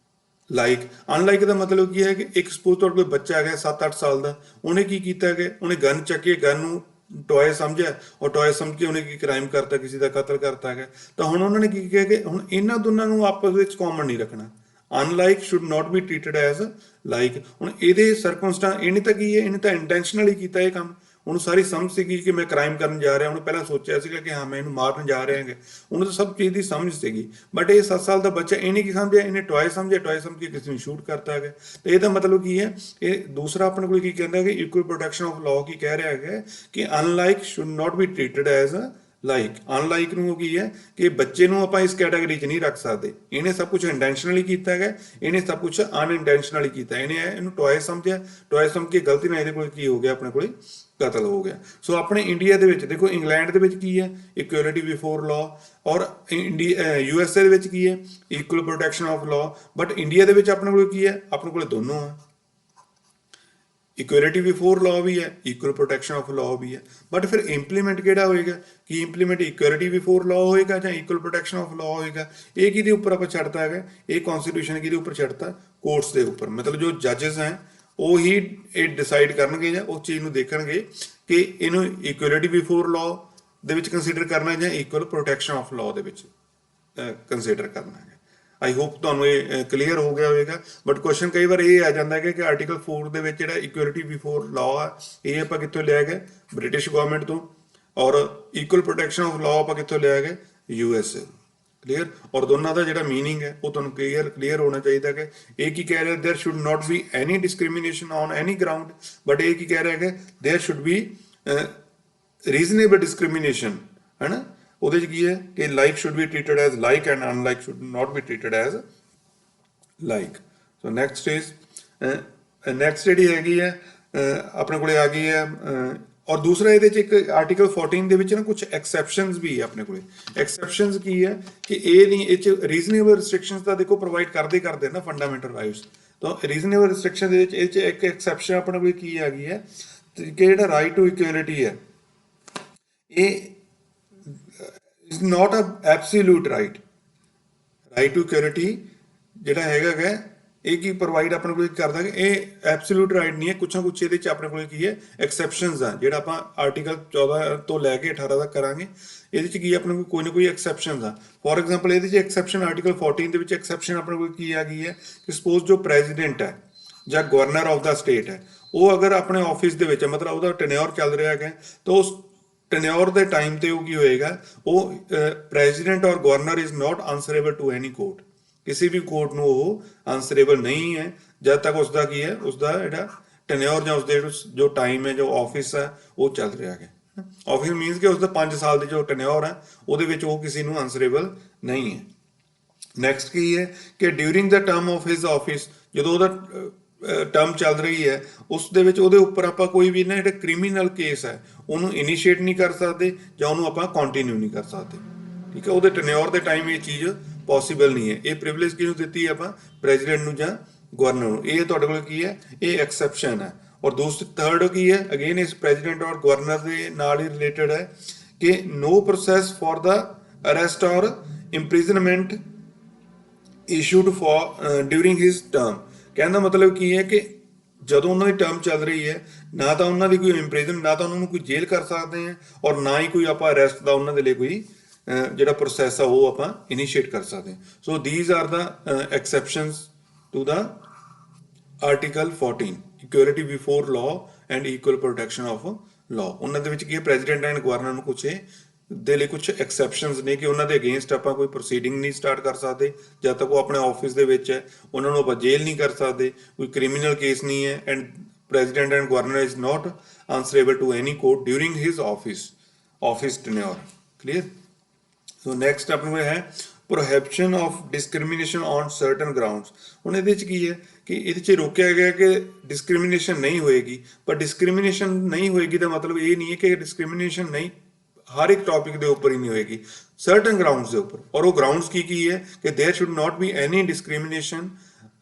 like. Unlike ਦਾ ਮਤਲਬ ਕੀ ਹੈ ਕਿ ਇੱਕ ਸਪੋਜ਼ ਤੁਹਾਡੇ ਕੋਲ ਬੱਚਾ ਹੈਗਾ 7-8 ਸਾਲ ਦਾ, ਉਹਨੇ ਕੀ ਕੀਤਾ ਹੈ, ਉਹਨੇ ਗਨ ਚੱਕੀ, ਗਨ ਨੂੰ ਟੋਏ ਸਮਝਿਆ ਔਰ ਟੋਏ ਸਮਝ ਕੇ ਉਹਨੇ ਕੀ ਕ੍ਰਾਈਮ ਕਰਤਾ, ਕਿਸੇ ਦਾ ਕਤਲ ਕਰਤਾ ਹੈਗਾ। ਤਾਂ ਹੁਣ ਉਹਨਾਂ ਨੇ ਕੀ ਕਿਹਾ ਕਿ ਹੁਣ ਇਹਨਾਂ ਦੋਨਾਂ ਨੂੰ ਆਪਸ ਵਿੱਚ ਕਾਮਨ ਨਹੀਂ ਰੱਖਣਾ। Unlike should not be treated as like. ਹੁਣ ਇਹਦੇ ਸਰਕਮਸਟੈਂਸ, ਇਹਨੇ ਤਾਂ ਕੀ ਹੈ, ਇਹਨੇ ਤਾਂ ਇੰਟੈਂਸ਼ਨਲੀ ਕੀਤਾ ਇਹ ਕੰਮ, ਉਹਨੂੰ ਸਾਰੀ ਸਮਝ ਸੀਗੀ ਕਿ ਮੈਂ ਕ੍ਰਾਈਮ ਕਰਨ ਜਾ ਰਿਹਾ, ਉਹਨੇ ਪਹਿਲਾਂ ਸੋਚਿਆ ਸੀਗਾ ਕਿ ਹਾਂ ਮੈਂ ਇਹਨੂੰ ਮਾਰਨ ਜਾ ਰਿਹਾ ਹਾਂ, ਉਹਨੂੰ ਤਾਂ ਸਭ ਚੀਜ਼ ਦੀ ਸਮਝ ਸੀਗੀ। ਬਟ ਇਹ 7 ਸਾਲ ਦਾ ਬੱਚਾ ਇਹਨੇ ਕੀ ਸਮਝਿਆ, ਇਹਨੇ ਟॉय ਸਮਝਿਆ, ਟॉय ਸਮਝ ਕੇ ਕਿਸੇ ਨੂੰ ਸ਼ੂਟ ਕਰਤਾ ਹੈਗਾ। ਤੇ ਇਹਦਾ ਮਤਲਬ ਕੀ ਹੈ, ਇਹ ਦੂਸਰਾ ਆਪਣੇ ਕੋਲ ਕੀ ਕਹਿੰਦਾ ਹੈ ਕਿ ਇਕੁਅਲ ਪ੍ਰੋਟੈਕਸ਼ਨ ਆਫ ਲਾਅ ਕੀ ਕਹਿ ਰਿਹਾ ਹੈਗਾ ਕਿ unlike should not be treated as a like. Unlike ਨੂੰ ਕੀ ਹੈ ਕਿ ਬੱਚੇ ਨੂੰ ਆਪਾਂ ਇਸ ਕੈਟਾਗਰੀ 'ਚ ਨਹੀਂ ਰੱਖ ਸਕਦੇ। ਇਹਨੇ ਸਭ ਕੁਝ ਇੰਟੈਂਸ਼ਨਲੀ ਕੀਤਾ ਹੈਗਾ, ਇਹਨੇ ਸਭ ਕੁਝ ਅਨਇੰਟੈਂਸ਼ਨਲੀ ਕੀਤਾ। ਇਹਨੂੰ ਟॉय ਸਮਝਿਆ, ਟॉय ਸਮਝ ਕੇ ਗਲਤੀ ਨਾਲ ਇਹਦੇ ਕੋਲ ਕੀ ਹੋ ਗਿਆ, ਆਪਣੇ ਕੋਲ ਕਤਲ ਹੋ ਗਿਆ। ਸੋ ਆਪਣੇ ਇੰਡੀਆ ਦੇ ਵਿੱਚ ਦੇਖੋ, ਇੰਗਲੈਂਡ ਦੇ ਵਿੱਚ ਕੀ ਹੈ, ਇਕੁਐਲਿਟੀ ਬਿਫੋਰ ਲਾਅ, ਔਰ USA ਦੇ ਵਿੱਚ ਕੀ ਹੈ, equal protection of law. But India ਦੇ ਵਿੱਚ ਆਪਣੇ ਕੋਲ ਕੀ ਹੈ, ਆਪਣੇ ਕੋਲ ਦੋਨੋਂ ਹੈ, ਇਕੁਐਲਿਟੀ ਬਿਫੋਰ ਲਾਅ ਵੀ ਹੈ, ਇਕੁਅਲ ਪ੍ਰੋਟੈਕਸ਼ਨ ਆਫ ਲਾਅ ਵੀ ਹੈ। ਬਟ ਫਿਰ ਇੰਪਲੀਮੈਂਟ ਕਿਹੜਾ ਹੋਏਗਾ, ਕੀ ਇੰਪਲੀਮੈਂਟ ਇਕੁਐਲਿਟੀ ਬਿਫੋਰ ਲਾਅ ਹੋਏਗਾ ਜਾਂ ਇਕੁਅਲ ਪ੍ਰੋਟੈਕਸ਼ਨ ਆਫ ਲਾਅ ਹੋਏਗਾ? ਇਹ ਕਿਹਦੇ ਉੱਪਰ ਆਪਾਂ ਛੱਡਤਾ ਹੈਗਾ, ਇਹ ਕਨਸਟੀਟਿਊਸ਼ਨ ਕਿਹਦੇ ਉੱਪਰ ਛੱਡਤਾ, ਕੋਰਟਸ ਦੇ ਉੱਪਰ। ਮਤਲਬ ਜੋ ਜੱਜਸ ਹੈ ਉਹ ਹੀ ਇਹ ਡਿਸਾਈਡ ਕਰਨਗੇ ਜਾਂ ਉਸ ਚੀਜ਼ ਨੂੰ ਦੇਖਣਗੇ ਕਿ ਇਹਨੂੰ ਇਕੁਐਲਿਟੀ ਬਿਫੋਰ ਲਾਅ ਦੇ ਵਿੱਚ ਕੰਸੀਡਰ ਕਰਨਾ ਜਾਂ ਇਕੁਅਲ ਪ੍ਰੋਟੈਕਸ਼ਨ ਆਫ ਲਾਅ ਦੇ ਵਿੱਚ ਕੰਸੀਡਰ ਕਰਨਾ ਹੈ। ਆਈ ਹੋਪ ਤੁਹਾਨੂੰ ਇਹ ਕਲੀਅਰ ਹੋ ਗਿਆ ਹੋਵੇਗਾ। ਬਟ ਕੁਐਸਚਨ ਕਈ ਵਾਰ ਇਹ ਆ ਜਾਂਦਾ ਹੈ ਕਿ ਆਰਟੀਕਲ 4 ਦੇ ਵਿੱਚ ਜਿਹੜਾ ਇਕੁਐਲਿਟੀ ਬਿਫੋਰ ਲਾਅ ਆ, ਇਹ ਆਪਾਂ ਕਿੱਥੋਂ ਲਿਆ ਗਏ, ਬ੍ਰਿਟਿਸ਼ ਗਵਰਨਮੈਂਟ ਤੋਂ, ਔਰ ਇਕੁਅਲ ਪ੍ਰੋਟੈਕਸ਼ਨ ਆਫ ਲਾਅ ਆਪਾਂ ਕਿੱਥੋਂ ਲਿਆ ਗਏ, USA। ਕਲੀਅਰ? ਔਰ ਦੋਨਾਂ ਦਾ ਜਿਹੜਾ ਮੀਨਿੰਗ ਹੈ ਉਹ ਤੁਹਾਨੂੰ ਕਲੀਅਰ ਹੋਣਾ ਚਾਹੀਦਾ ਕਿ ਇਹ ਕੀ ਕਹਿ ਰਿਹਾ, there should not be any discrimination on any ground. But ਇਹ ਕੀ ਕਹਿ ਰਿਹਾ ਹੈ, there should be reasonable discrimination, ਹੈ ਨਾ। ਉਹਦੇ 'ਚ ਕੀ ਹੈ ਕਿ like should be treated as like and unlike should not be treated as like. So next ਜਿਹੜੀ ਹੈਗੀ ਹੈ ਆਪਣੇ ਕੋਲੇ ਆ ਗਈ ਹੈ। ਔਰ ਦੂਸਰਾ ਇਹਦੇ 'ਚ ਇੱਕ ਆਰਟੀਕਲ 14 ਦੇ ਵਿੱਚ ਨਾ ਕੁਝ ਐਕਸੈਪਸ਼ਨਸ ਵੀ ਹੈ ਆਪਣੇ ਕੋਲੇ। ਐਕਸੈਪਸ਼ਨਸ ਕੀ ਹੈ ਕਿ ਇਹ ਨਹੀਂ, ਇਹ 'ਚ ਰੀਜ਼ਨੇਬਲ ਰਿਸਟ੍ਰਿਕਸ਼ਨਸ ਤਾਂ ਦੇਖੋ ਪ੍ਰੋਵਾਈਡ ਕਰਦੇ ਨਾ ਫੰਡਾਮੈਂਟਲ ਰਾਈਟਸ। ਤਾਂ ਰੀਜ਼ਨੇਬਲ ਰਿਸਟ੍ਰਿਕਸ਼ਨ ਦੇ ਵਿੱਚ ਇਹ 'ਚ ਇੱਕ ਐਕਸੈਪਸ਼ਨ ਆਪਣੇ ਕੋਲ ਕੀ ਆ ਗਈ ਹੈ ਕਿ ਜਿਹੜਾ ਰਾਈਟ ਟੂ ਇਕੁਐਲਿਟੀ ਹੈ, ਇਹ is not a absolute right. Right to equality ਜਿਹੜਾ ਹੈਗਾ ਇਹ ਕੀ ਪ੍ਰੋਵਾਈਡ ਆਪਣੇ ਕੋਲ ਕਰਦਾ ਕਿ ਇਹ ਐਬਸੋਲੂਟ ਰਾਈਟ ਨਹੀਂ ਹੈ। ਕੁਛ ਨਾ ਕੁਛ ਇਹਦੇ 'ਚ ਆਪਣੇ ਕੋਲ ਕੀ ਹੈ, ਐਕਸੈਪਸ਼ਨਸ ਆ, ਜਿਹੜਾ ਆਪਾਂ ਆਰਟੀਕਲ 14 ਤੋਂ ਲੈ ਕੇ 18 ਤੱਕ ਕਰਾਂਗੇ। ਇਹਦੇ 'ਚ ਕੀ ਆਪਣੇ ਕੋਲ ਕੋਈ ਨਾ ਕੋਈ ਐਕਸੈਪਸ਼ਨਸ ਆ। ਫੋਰ ਐਗਜ਼ਾਮਪਲ ਇਹਦੇ 'ਚ ਐਕਸੈਪਸ਼ਨ ਆਰਟੀਕਲ 14 ਦੇ ਵਿੱਚ ਐਕਸੈਪਸ਼ਨ ਆਪਣੇ ਕੋਲ ਕੀ ਆ ਗਈ ਹੈ ਕਿ ਸਪੋਜ਼ ਜੋ ਪ੍ਰੈਜ਼ੀਡੈਂਟ ਹੈ ਜਾਂ ਗਵਰਨਰ ਆਫ ਦਾ ਸਟੇਟ ਹੈ, ਉਹ ਅਗਰ ਆਪਣੇ ਆਫਿਸ ਦੇ ਵਿੱਚ ਮਤਲਬ ਉਹਦਾ ਟੈਨਿਓਰ ਚੱਲ ਰਿਹਾ ਹੈਗਾ, ਤਾਂ ਉਸ ਟੈਨਿਓਰ ਦੇ ਟਾਈਮ ਤੇ ਉਹ ਕੀ ਹੋਏਗਾ, ਉਹ ਪ੍ਰੈਜ਼ੀਡੈਂਟ ਔਰ governor is not answerable to any court. ਕਿਸੇ ਵੀ ਕੋਰਟ ਨੂੰ ਉਹ ਆਨਸਰੇਬਲ ਨਹੀਂ ਹੈ ਜਦ ਤੱਕ ਉਸਦਾ ਕੀ ਹੈ, ਉਸਦਾ ਜਿਹੜਾ ਟੈਨਿਓਰ ਜਾਂ ਉਸਦੇ ਜੋ ਟਾਈਮ ਹੈ, ਜੋ ਆਫਿਸ ਹੈ ਉਹ ਚੱਲ ਰਿਹਾ ਹੈ। ਆਫਿਸ ਮੀਨਸ ਕਿ ਉਸਦਾ 5 ਸਾਲ ਦੀ ਜੋ ਟੈਨਿਓਰ ਹੈ ਉਹਦੇ ਵਿੱਚ ਉਹ ਕਿਸੇ ਨੂੰ ਆਨਸਰੇਬਲ ਨਹੀਂ ਹੈ। ਨੈਕਸਟ ਕੀ ਹੈ ਕਿ during the term of his office, ਜਦੋਂ ਉਹਦਾ ਟਰਮ ਚੱਲ ਰਹੀ ਹੈ ਉਸ ਦੇ ਵਿੱਚ ਉਹਦੇ ਉੱਪਰ ਆਪਾਂ ਕੋਈ ਵੀ ਨਾ ਜਿਹੜਾ ਕ੍ਰਿਮੀਨਲ ਕੇਸ ਹੈ ਉਹਨੂੰ ਇਨੀਸ਼ੀਏਟ ਨਹੀਂ ਕਰ ਸਕਦੇ ਜਾਂ ਉਹਨੂੰ ਆਪਾਂ ਕੰਟੀਨਿਊ ਨਹੀਂ ਕਰ ਸਕਦੇ। ਠੀਕ ਹੈ, ਉਹਦੇ ਟੈਨਿਓਰ ਦੇ ਟਾਈਮ ਇਹ ਚੀਜ਼ ਪੋਸੀਬਲ ਨਹੀਂ ਹੈ। ਇਹ ਪ੍ਰਿਵਿਲੇਜ ਕਿਹਨੂੰ ਦਿੱਤੀ ਹੈ ਆਪਾਂ, ਪ੍ਰੈਜ਼ੀਡੈਂਟ ਨੂੰ ਜਾਂ ਗਵਰਨਰ ਨੂੰ। ਇਹ ਤੁਹਾਡੇ ਕੋਲ ਕੀ ਹੈ, ਇਹ ਐਕਸੈਪਸ਼ਨ ਹੈ। ਔਰ ਦੂਸਰੀ ਥਰਡ ਕੀ ਹੈ, ਅਗੇਨ ਇਸ ਪ੍ਰੈਜ਼ੀਡੈਂਟ ਔਰ ਗਵਰਨਰ ਦੇ ਨਾਲ ਹੀ ਰਿਲੇਟਡ ਹੈ ਕਿ ਨੋ ਪ੍ਰੋਸੈਸ ਫॉर ਦਾ ਅਰੈਸਟ ਔਰ imprisonment issued for during his term. ਕਹਿਣ ਦਾ ਮਤਲਬ ਕੀ ਹੈ ਕਿ ਜਦੋਂ ਉਹਨਾਂ ਦੀ ਟਰਮ ਚੱਲ ਰਹੀ ਹੈ, ਨਾ ਤਾਂ ਉਹਨਾਂ ਦੀ ਕੋਈ ਇੰਪ੍ਰਿਜ਼ਨ, ਨਾ ਤਾਂ ਉਹਨਾਂ ਨੂੰ ਕੋਈ ਜੇਲ੍ਹ ਕਰ ਸਕਦੇ ਆ, ਔਰ ਨਾ ਹੀ ਕੋਈ ਆਪਾਂ ਅਰੈਸਟ ਦਾ ਉਹਨਾਂ ਦੇ ਲਈ ਕੋਈ ਜਿਹੜਾ ਪ੍ਰੋਸੈਸ ਆ ਉਹ ਆਪਾਂ ਇਨੀਸ਼ੀਏਟ ਕਰ ਸਕਦੇ ਹਾਂ। So these are the exceptions to the article 14 equality before law and equal protection of law. ਉਹਨਾਂ ਦੇ ਵਿੱਚ ਕੀ ਹੈ, ਪ੍ਰੈਜ਼ੀਡੈਂਟ ਐਂਡ ਗਵਰਨਰ ਨੂੰ ਕੁਛ ਦੇ ਲਈ ਕੁਝ ਐਕਸੈਪਸ਼ਨਸ ਨੇ ਕਿ ਉਹਨਾਂ ਦੇ ਅਗੇਂਸਟ ਆਪਾਂ ਕੋਈ ਪ੍ਰੋਸੀਡਿੰਗ ਨਹੀਂ ਸਟਾਰਟ ਕਰ ਸਕਦੇ ਜਦ ਤੱਕ ਉਹ ਆਪਣੇ ਆਫਿਸ ਦੇ ਵਿੱਚ ਹੈ। ਉਹਨਾਂ ਨੂੰ ਆਪਾਂ ਜੇਲ੍ਹ ਨਹੀਂ ਕਰ ਸਕਦੇ, ਕੋਈ ਕ੍ਰਿਮੀਨਲ ਕੇਸ ਨਹੀਂ ਹੈ, and president and governor is not answerable to any court during his office tenure. Clear? So next ਆਪਣੇ ਕੋਲ ਹੈ prohibition of discrimination on certain grounds. ਹੁਣ ਇਹਦੇ 'ਚ ਕੀ ਹੈ ਕਿ ਇਹਦੇ 'ਚ ਰੋਕਿਆ ਗਿਆ ਕਿ ਡਿਸਕ੍ਰਿਮੀਨੇਸ਼ਨ ਨਹੀਂ ਹੋਏਗੀ, ਪਰ ਡਿਸਕ੍ਰਿਮੀਨੇਸ਼ਨ ਨਹੀਂ ਹੋਏਗੀ ਦਾ ਮਤਲਬ ਇਹ ਨਹੀਂ ਹੈ ਕਿ ਡਿਸਕ੍ਰਿਮੀਨੇਸ਼ਨ ਨਹੀਂ ਹਰ ਇੱਕ ਟੌਪਿਕ ਦੇ ਉੱਪਰ ਹੀ ਨਹੀਂ ਹੋਏਗੀ, ਸਰਟਨ ਗਰਾਊਂਡਸ ਦੇ ਉੱਪਰ। ਔਰ ਉਹ ਗਰਾਊਂਡਸ ਕੀ ਹੈ ਕਿ there should not be any discrimination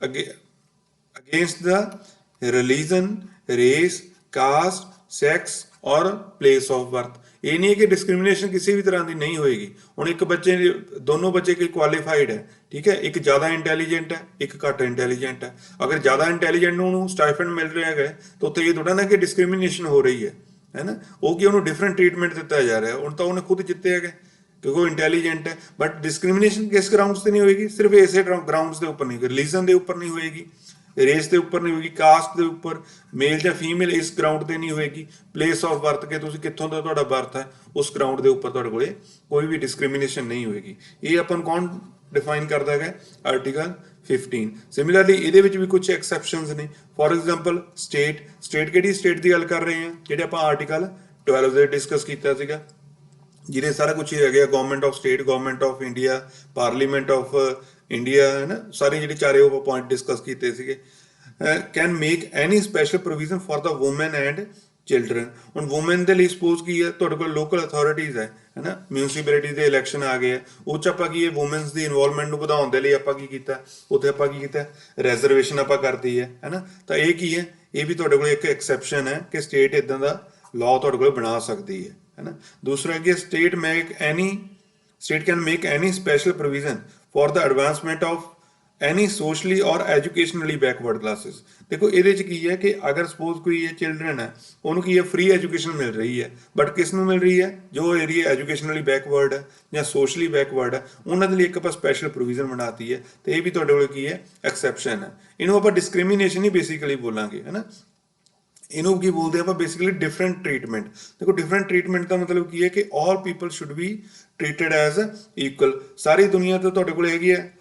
against the religion, race, caste, sex or place of birth. ਇਹ ਨਹੀਂ ਹੈ ਕਿ ਡਿਸਕ੍ਰਿਮੀਨੇਸ਼ਨ ਕਿਸੇ ਵੀ ਤਰ੍ਹਾਂ ਦੀ ਨਹੀਂ ਹੋਏਗੀ। ਹੁਣ ਇੱਕ ਬੱਚੇ, ਦੋਨੋਂ ਬੱਚੇ ਕੋਈ ਕੁਆਲੀਫਾਈਡ ਹੈ, ਠੀਕ ਹੈ, ਇੱਕ ਜ਼ਿਆਦਾ ਇੰਟੈਲੀਜੈਂਟ ਹੈ, ਇੱਕ ਘੱਟ ਇੰਟੈਲੀਜੈਂਟ ਹੈ। ਅਗਰ ਜ਼ਿਆਦਾ ਇੰਟੈਲੀਜੈਂਟ ਨੂੰ ਉਹਨੂੰ ਸਟਾਈਫੰਡ ਮਿਲ ਰਿਹਾ ਹੈਗਾ ਤਾਂ ਉੱਥੇ ਇਹ ਥੋੜਾ ਨਾ ਕਿ ਡਿਸਕ੍ਰਿਮੀਨੇਸ਼ਨ ਹੋ ਰਹੀ ਹੈ ਨਾ, ਉਹ ਕਿ ਉਹਨੂੰ ਡਿਫਰੈਂਟ ਟ੍ਰੀਟਮੈਂਟ ਦਿੱਤਾ ਜਾ ਰਿਹਾ। ਹੁਣ ਤਾਂ ਉਹਨੇ ਖੁਦ ਜਿੱਤੇ ਹੈਗੇ ਕਿਉਂਕਿ ਉਹ ਇੰਟੈਲੀਜੈਂਟ ਹੈ। ਬਟ ਡਿਸਕ੍ਰਿਮੀਨੇਸ਼ਨ ਕਿਸ ਗਰਾਊਂਡਸ ਤੇ ਨਹੀਂ ਹੋਏਗੀ, ਸਿਰਫ ਇਸੇ ਗਰਾਊਂਡਸ ਦੇ ਉੱਪਰ ਨਹੀਂ, ਰਿਲੀਜਨ ਦੇ ਉੱਪਰ ਨਹੀਂ ਹੋਏਗੀ, ਰੇਸ ਦੇ ਉੱਪਰ ਨਹੀਂ ਹੋਏਗੀ, ਕਾਸਟ ਦੇ ਉੱਪਰ, ਮੇਲ ਜਾਂ ਫੀਮੇਲ ਇਸ ਗਰਾਊਂਡ ਤੇ ਨਹੀਂ ਹੋਏਗੀ, ਪਲੇਸ ਆਫ ਬਰਥ ਕੇ ਤੁਸੀਂ ਕਿੱਥੋਂ ਦਾ ਤੁਹਾਡਾ ਬਰਥ ਹੈ ਉਸ ਗਰਾਊਂਡ ਦੇ ਉੱਪਰ ਤੁਹਾਡੇ ਕੋਲੇ ਕੋਈ ਵੀ ਡਿਸਕ੍ਰਿਮੀਨੇਸ਼ਨ ਨਹੀਂ ਹੋਏਗੀ। ਇਹ ਆਪਾਂ ਨੂੰ ਕੌਣ ਡਿਫਾਈਨ ਕਰਦਾ ਹੈਗਾ? ਆਰਟੀਕਲ 15। ਸਿਮਿਲਰਲੀ ਇਹਦੇ ਵਿੱਚ ਵੀ ਕੁਝ ਐਕਸੈਪਸ਼ਨਸ ਨੇ। ਫੋਰ ਐਗਜ਼ਾਮਪਲ ਸਟੇਟ ਕਿਹੜੀ ਸਟੇਟ ਦੀ ਗੱਲ ਕਰ ਰਹੇ ਹਾਂ? ਜਿਹੜੇ ਆਪਾਂ ਆਰਟੀਕਲ 12 ਦੇ ਡਿਸਕਸ ਕੀਤਾ ਸੀਗਾ, ਜਿਹਦੇ ਸਾਰਾ ਕੁਝ ਹੀ ਹੈਗਾ, government of state, government of India, parliament of India, ਹੈ ਨਾ, ਸਾਰੇ ਜਿਹੜੇ ਚਾਰੇ ਉਹ ਪੁਆਇੰਟ ਡਿਸਕਸ ਕੀਤੇ ਸੀਗੇ। Can make any special provision for the woman and children. ਹੁਣ ਵੂਮਨ ਦੇ ਲਈ ਸਪੋਜ਼ ਕੀ ਹੈ, ਤੁਹਾਡੇ ਕੋਲ ਲੋਕਲ ਅਥਾਰਟੀਜ਼ ਹੈ ਨਾ, ਮਿਊਨਿਸਪੈਲਿਟੀ ਦੇ ਇਲੈਕਸ਼ਨ ਆ ਗਏ ਆ, ਉਹ 'ਚ ਆਪਾਂ ਕੀ ਹੈ, ਵੂਮਨਸ ਦੀ ਇਨਵੋਲਵਮੈਂਟ ਨੂੰ ਵਧਾਉਣ ਦੇ ਲਈ ਆਪਾਂ ਕੀ ਕੀਤਾ, ਉੱਥੇ ਆਪਾਂ ਕੀ ਕੀਤਾ, ਰੈਜ਼ਰਵੇਸ਼ਨ ਆਪਾਂ ਕਰਦੀ ਹੈ ਨਾ। ਤਾਂ ਇਹ ਕੀ ਹੈ, ਇਹ ਵੀ ਤੁਹਾਡੇ ਕੋਲ ਇੱਕ ਐਕਸੈਪਸ਼ਨ ਹੈ ਕਿ ਸਟੇਟ ਇਦਾਂ ਦਾ ਲਾਅ ਤੁਹਾਡੇ ਕੋਲ ਬਣਾ ਸਕਦੀ ਹੈ ਨਾ। ਦੂਸਰਾ ਕੀ ਹੈ, state can make any special provision for the advancement of any socially or educationally backward classes। ਦੇਖੋ ਇਹਦੇ ਚ ਕੀ ਹੈ ਕਿ ਅਗਰ ਸਪੋਜ਼ ਕੋਈ ਹੈ ਚਿਲਡਰਨ ਹੈ, ਉਹਨੂੰ ਕੀ ਹੈ, ਫ੍ਰੀ ਐਜੂਕੇਸ਼ਨ ਮਿਲ ਰਹੀ ਹੈ, ਬਟ ਕਿਸ ਨੂੰ ਮਿਲ ਰਹੀ ਹੈ? ਜੋ ਏਰੀਆ ਐਜੂਕੇਸ਼ਨਲੀ ਬੈਕਵਰਡ ਹੈ ਜਾਂ ਸੋਸ਼ਲੀ ਬੈਕਵਰਡ ਹੈ, ਉਹਨਾਂ ਦੇ ਲਈ ਇੱਕ ਆਪਾਂ ਸਪੈਸ਼ਲ ਪ੍ਰੋਵੀਜ਼ਨ ਬਣਾਤੀ ਹੈ। ਤੇ ਇਹ ਵੀ ਤੁਹਾਡੇ ਕੋਲ ਕੀ ਹੈ, ਐਕਸੈਪਸ਼ਨ ਹੈ। ਇਹਨੂੰ ਆਪਾਂ ਡਿਸਕ੍ਰਿਮੀਨੇਸ਼ਨ ਹੀ ਬੇਸਿਕਲੀ ਬੋਲਾਂਗੇ, ਹੈ ਨਾ। ਇਹਨੂੰ ਕੀ ਬੋਲਦੇ ਆਪਾਂ ਬੇਸਿਕਲੀ ਡਿਫਰੈਂਟ ਟ੍ਰੀਟਮੈਂਟ। ਦੇਖੋ ਡਿਫਰੈਂਟ ਟ੍ਰੀਟਮੈਂਟ ਦਾ ਮਤਲਬ ਕੀ ਹੈ ਕਿ all people should be treated as equal. ਸਾਰੀ ਦੁਨੀਆ ਤੋਂ ਤੁਹਾਡੇ ਕੋਲ ਹੈਗੀ ਹੈ,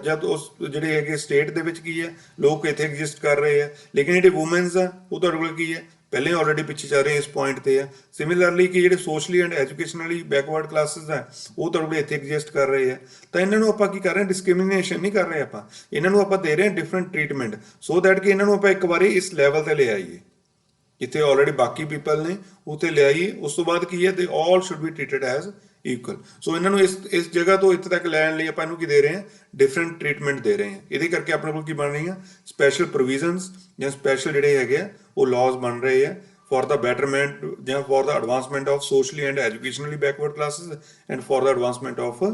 ਜਦ ਉਸ ਜਿਹੜੇ ਹੈਗੇ ਸਟੇਟ ਦੇ ਵਿੱਚ ਕੀ ਹੈ, ਲੋਕ ਇੱਥੇ ਐਗਜ਼ਿਸਟ ਕਰ ਰਹੇ ਆ, ਲੇਕਿਨ ਜਿਹੜੇ ਵੂਮਨਸ ਆ ਉਹ ਤੁਹਾਡੇ ਕੋਲ ਕੀ ਹੈ, ਪਹਿਲੇ ਆਲਰੇਡੀ ਪਿੱਛੇ ਚੱਲ ਰਹੇ ਇਸ ਪੁਆਇੰਟ ਤੇ ਆ। ਸਿਮਿਲਰਲੀ ਕਿ ਜਿਹੜੇ ਸੋਸ਼ਲੀ ਐਂਡ ਐਜੂਕੇਸ਼ਨਲੀ ਬੈਕਵਰਡ ਕਲਾਸਿਸ ਆ ਉਹ ਤੁਹਾਡੇ ਕੋਲ ਇੱਥੇ ਐਗਜ਼ਿਸਟ ਕਰ ਰਹੇ ਆ। ਤਾਂ ਇਹਨਾਂ ਨੂੰ ਆਪਾਂ ਕੀ ਕਰ ਰਹੇ ਹਾਂ, ਡਿਸਕ੍ਰਿਮੀਨੇਸ਼ਨ ਨਹੀਂ ਕਰ ਰਹੇ ਆਪਾਂ, ਇਹਨਾਂ ਨੂੰ ਆਪਾਂ ਦੇ ਰਹੇ ਹਾਂ ਡਿਫਰੈਂਟ ਟ੍ਰੀਟਮੈਂਟ, ਸੋ ਦੈਟ ਕਿ ਇਹਨਾਂ ਨੂੰ ਆਪਾਂ ਇੱਕ ਵਾਰੀ ਇਸ ਲੈਵਲ ਤੇ ਲੈ ਆਈਏ ਜਿੱਥੇ ਆਲਰੇਡੀ ਬਾਕੀ ਪੀਪਲ ਨੇ, ਉੱਥੇ ਲੈ ਆਈਏ। ਉਸ ਤੋਂ ਬਾਅਦ ਕੀ ਹੈ, they all should be treated as equal. So ਇਹਨਾਂ ਨੂੰ ਇਸ ਜਗ੍ਹਾ ਤੋਂ ਇੱਥੇ ਤੱਕ ਲੈਣ ਲਈ ਆਪਾਂ ਇਹਨੂੰ ਕੀ ਦੇ ਰਹੇ ਹਾਂ, ਡਿਫਰੈਂਟ ਟ੍ਰੀਟਮੈਂਟ ਦੇ ਰਹੇ ਹਾਂ। ਇਹਦੇ ਕਰਕੇ ਆਪਣੇ ਕੋਲ ਕੀ ਬਣ ਰਹੀਆਂ, ਸਪੈਸ਼ਲ ਪ੍ਰੋਵੀਜ਼ਨਸ ਜਾਂ ਸਪੈਸ਼ਲ ਜਿਹੜੇ ਹੈਗੇ ਆ ਉਹ ਲਾਜ਼ ਬਣ ਰਹੇ ਆ ਫॉर द betterment ਜਾਂ for the advancement of socially and educationally backward classes and for the advancement of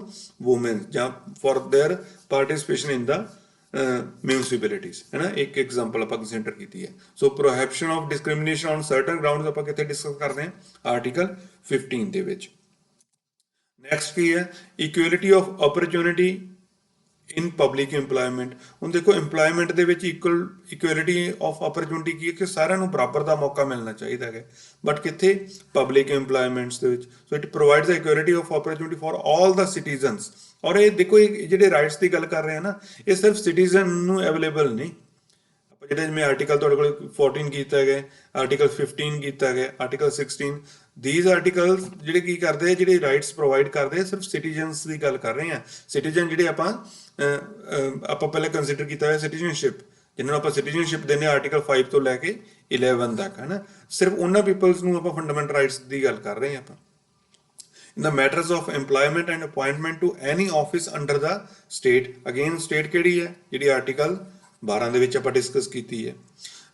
women ਜਾਂ for their participation in the municipalities, ਹੈ ਨਾ। ਇੱਕ ਐਗਜ਼ਾਮਪਲ ਆਪਾਂ ਕੰਸੀਡਰ ਕੀਤੀ ਹੈ। So prohibition of discrimination on certain grounds ਆਪਾਂ ਕਿੱਥੇ ਡਿਸਕਸ ਕਰਦੇ ਹਾਂ, ਆਰਟੀਕਲ 15 ਦੇ ਵਿੱਚ। ਨੈਕਸਟ ਕੀ ਹੈ, equality of opportunity in public employment. ਹੁਣ ਦੇਖੋ ਇੰਪਲੋਇਮੈਂਟ ਦੇ ਵਿੱਚ ਇਕੁਐਲਿਟੀ ਆਫ ਓਪਰਚੁਨਿਟੀ ਕੀ ਹੈ ਕਿ ਸਾਰਿਆਂ ਨੂੰ ਬਰਾਬਰ ਦਾ ਮੌਕਾ ਮਿਲਣਾ ਚਾਹੀਦਾ ਹੈ, ਬਟ ਕਿੱਥੇ, ਪਬਲਿਕ ਇੰਪਲੋਇਮੈਂਟਸ ਦੇ ਵਿੱਚ। So it provides the equality of opportunity for all the citizens. ਔਰ ਇਹ ਦੇਖੋ ਇਹ ਜਿਹੜੇ ਰਾਈਟਸ ਦੀ ਗੱਲ ਕਰ ਰਹੇ ਆ ਨਾ, ਇਹ ਸਿਰਫ ਸਿਟੀਜ਼ਨ ਨੂੰ ਅਵੇਲੇਬਲ ਨਹੀਂ। ਆਪਾਂ ਜਿਹੜੇ ਜਿਵੇਂ ਆਰਟੀਕਲ ਤੁਹਾਡੇ ਕੋਲ 14 ਕੀਤਾ ਗਿਆ, ਆਰਟੀਕਲ 15 ਕੀਤਾ ਗਿਆ, ਆਰਟੀਕਲ 16, ਥੀਸ ਆਰਟੀਕਲਸ ਜਿਹੜੇ ਕੀ ਕਰਦੇ ਆ, ਜਿਹੜੇ ਰਾਈਟਸ ਪ੍ਰੋਵਾਈਡ ਕਰਦੇ ਆ, ਸਿਰਫ ਸਿਟੀਜ਼ਨਸ ਦੀ ਗੱਲ ਕਰ ਰਹੇ ਆ। ਸਿਟੀਜ਼ਨ ਜਿਹੜੇ ਆਪਾਂ ਪਹਿਲਾਂ ਕੰਸੀਡਰ ਕੀਤਾ ਹੋਇਆ ਸਿਟੀਜ਼ਨਸ਼ਿਪ, ਜਿਨ੍ਹਾਂ ਨੂੰ ਆਪਾਂ ਸਿਟੀਜ਼ਨਸ਼ਿਪ ਦਿੰਦੇ ਆ ਆਰਟੀਕਲ 5 ਤੋਂ ਲੈ ਕੇ 11 ਤੱਕ, ਹੈ ਨਾ। ਸਿਰਫ ਉਹਨਾਂ ਪੀਪਲਸ ਨੂੰ ਆਪਾਂ ਫੰਡਾਮੈਂਟਲ ਰਾਈਟਸ ਦੀ ਗੱਲ ਕਰ ਰਹੇ ਆ ਆਪਾਂ। In the matters of employment and appointment to any office under the state, again state ਕਿਹੜੀ ਹੈ, ਜਿਹੜੀ ਆਰਟੀਕਲ 12 ਦੇ ਵਿੱਚ ਆਪਾਂ ਡਿਸਕਸ ਕੀਤੀ ਹੈ।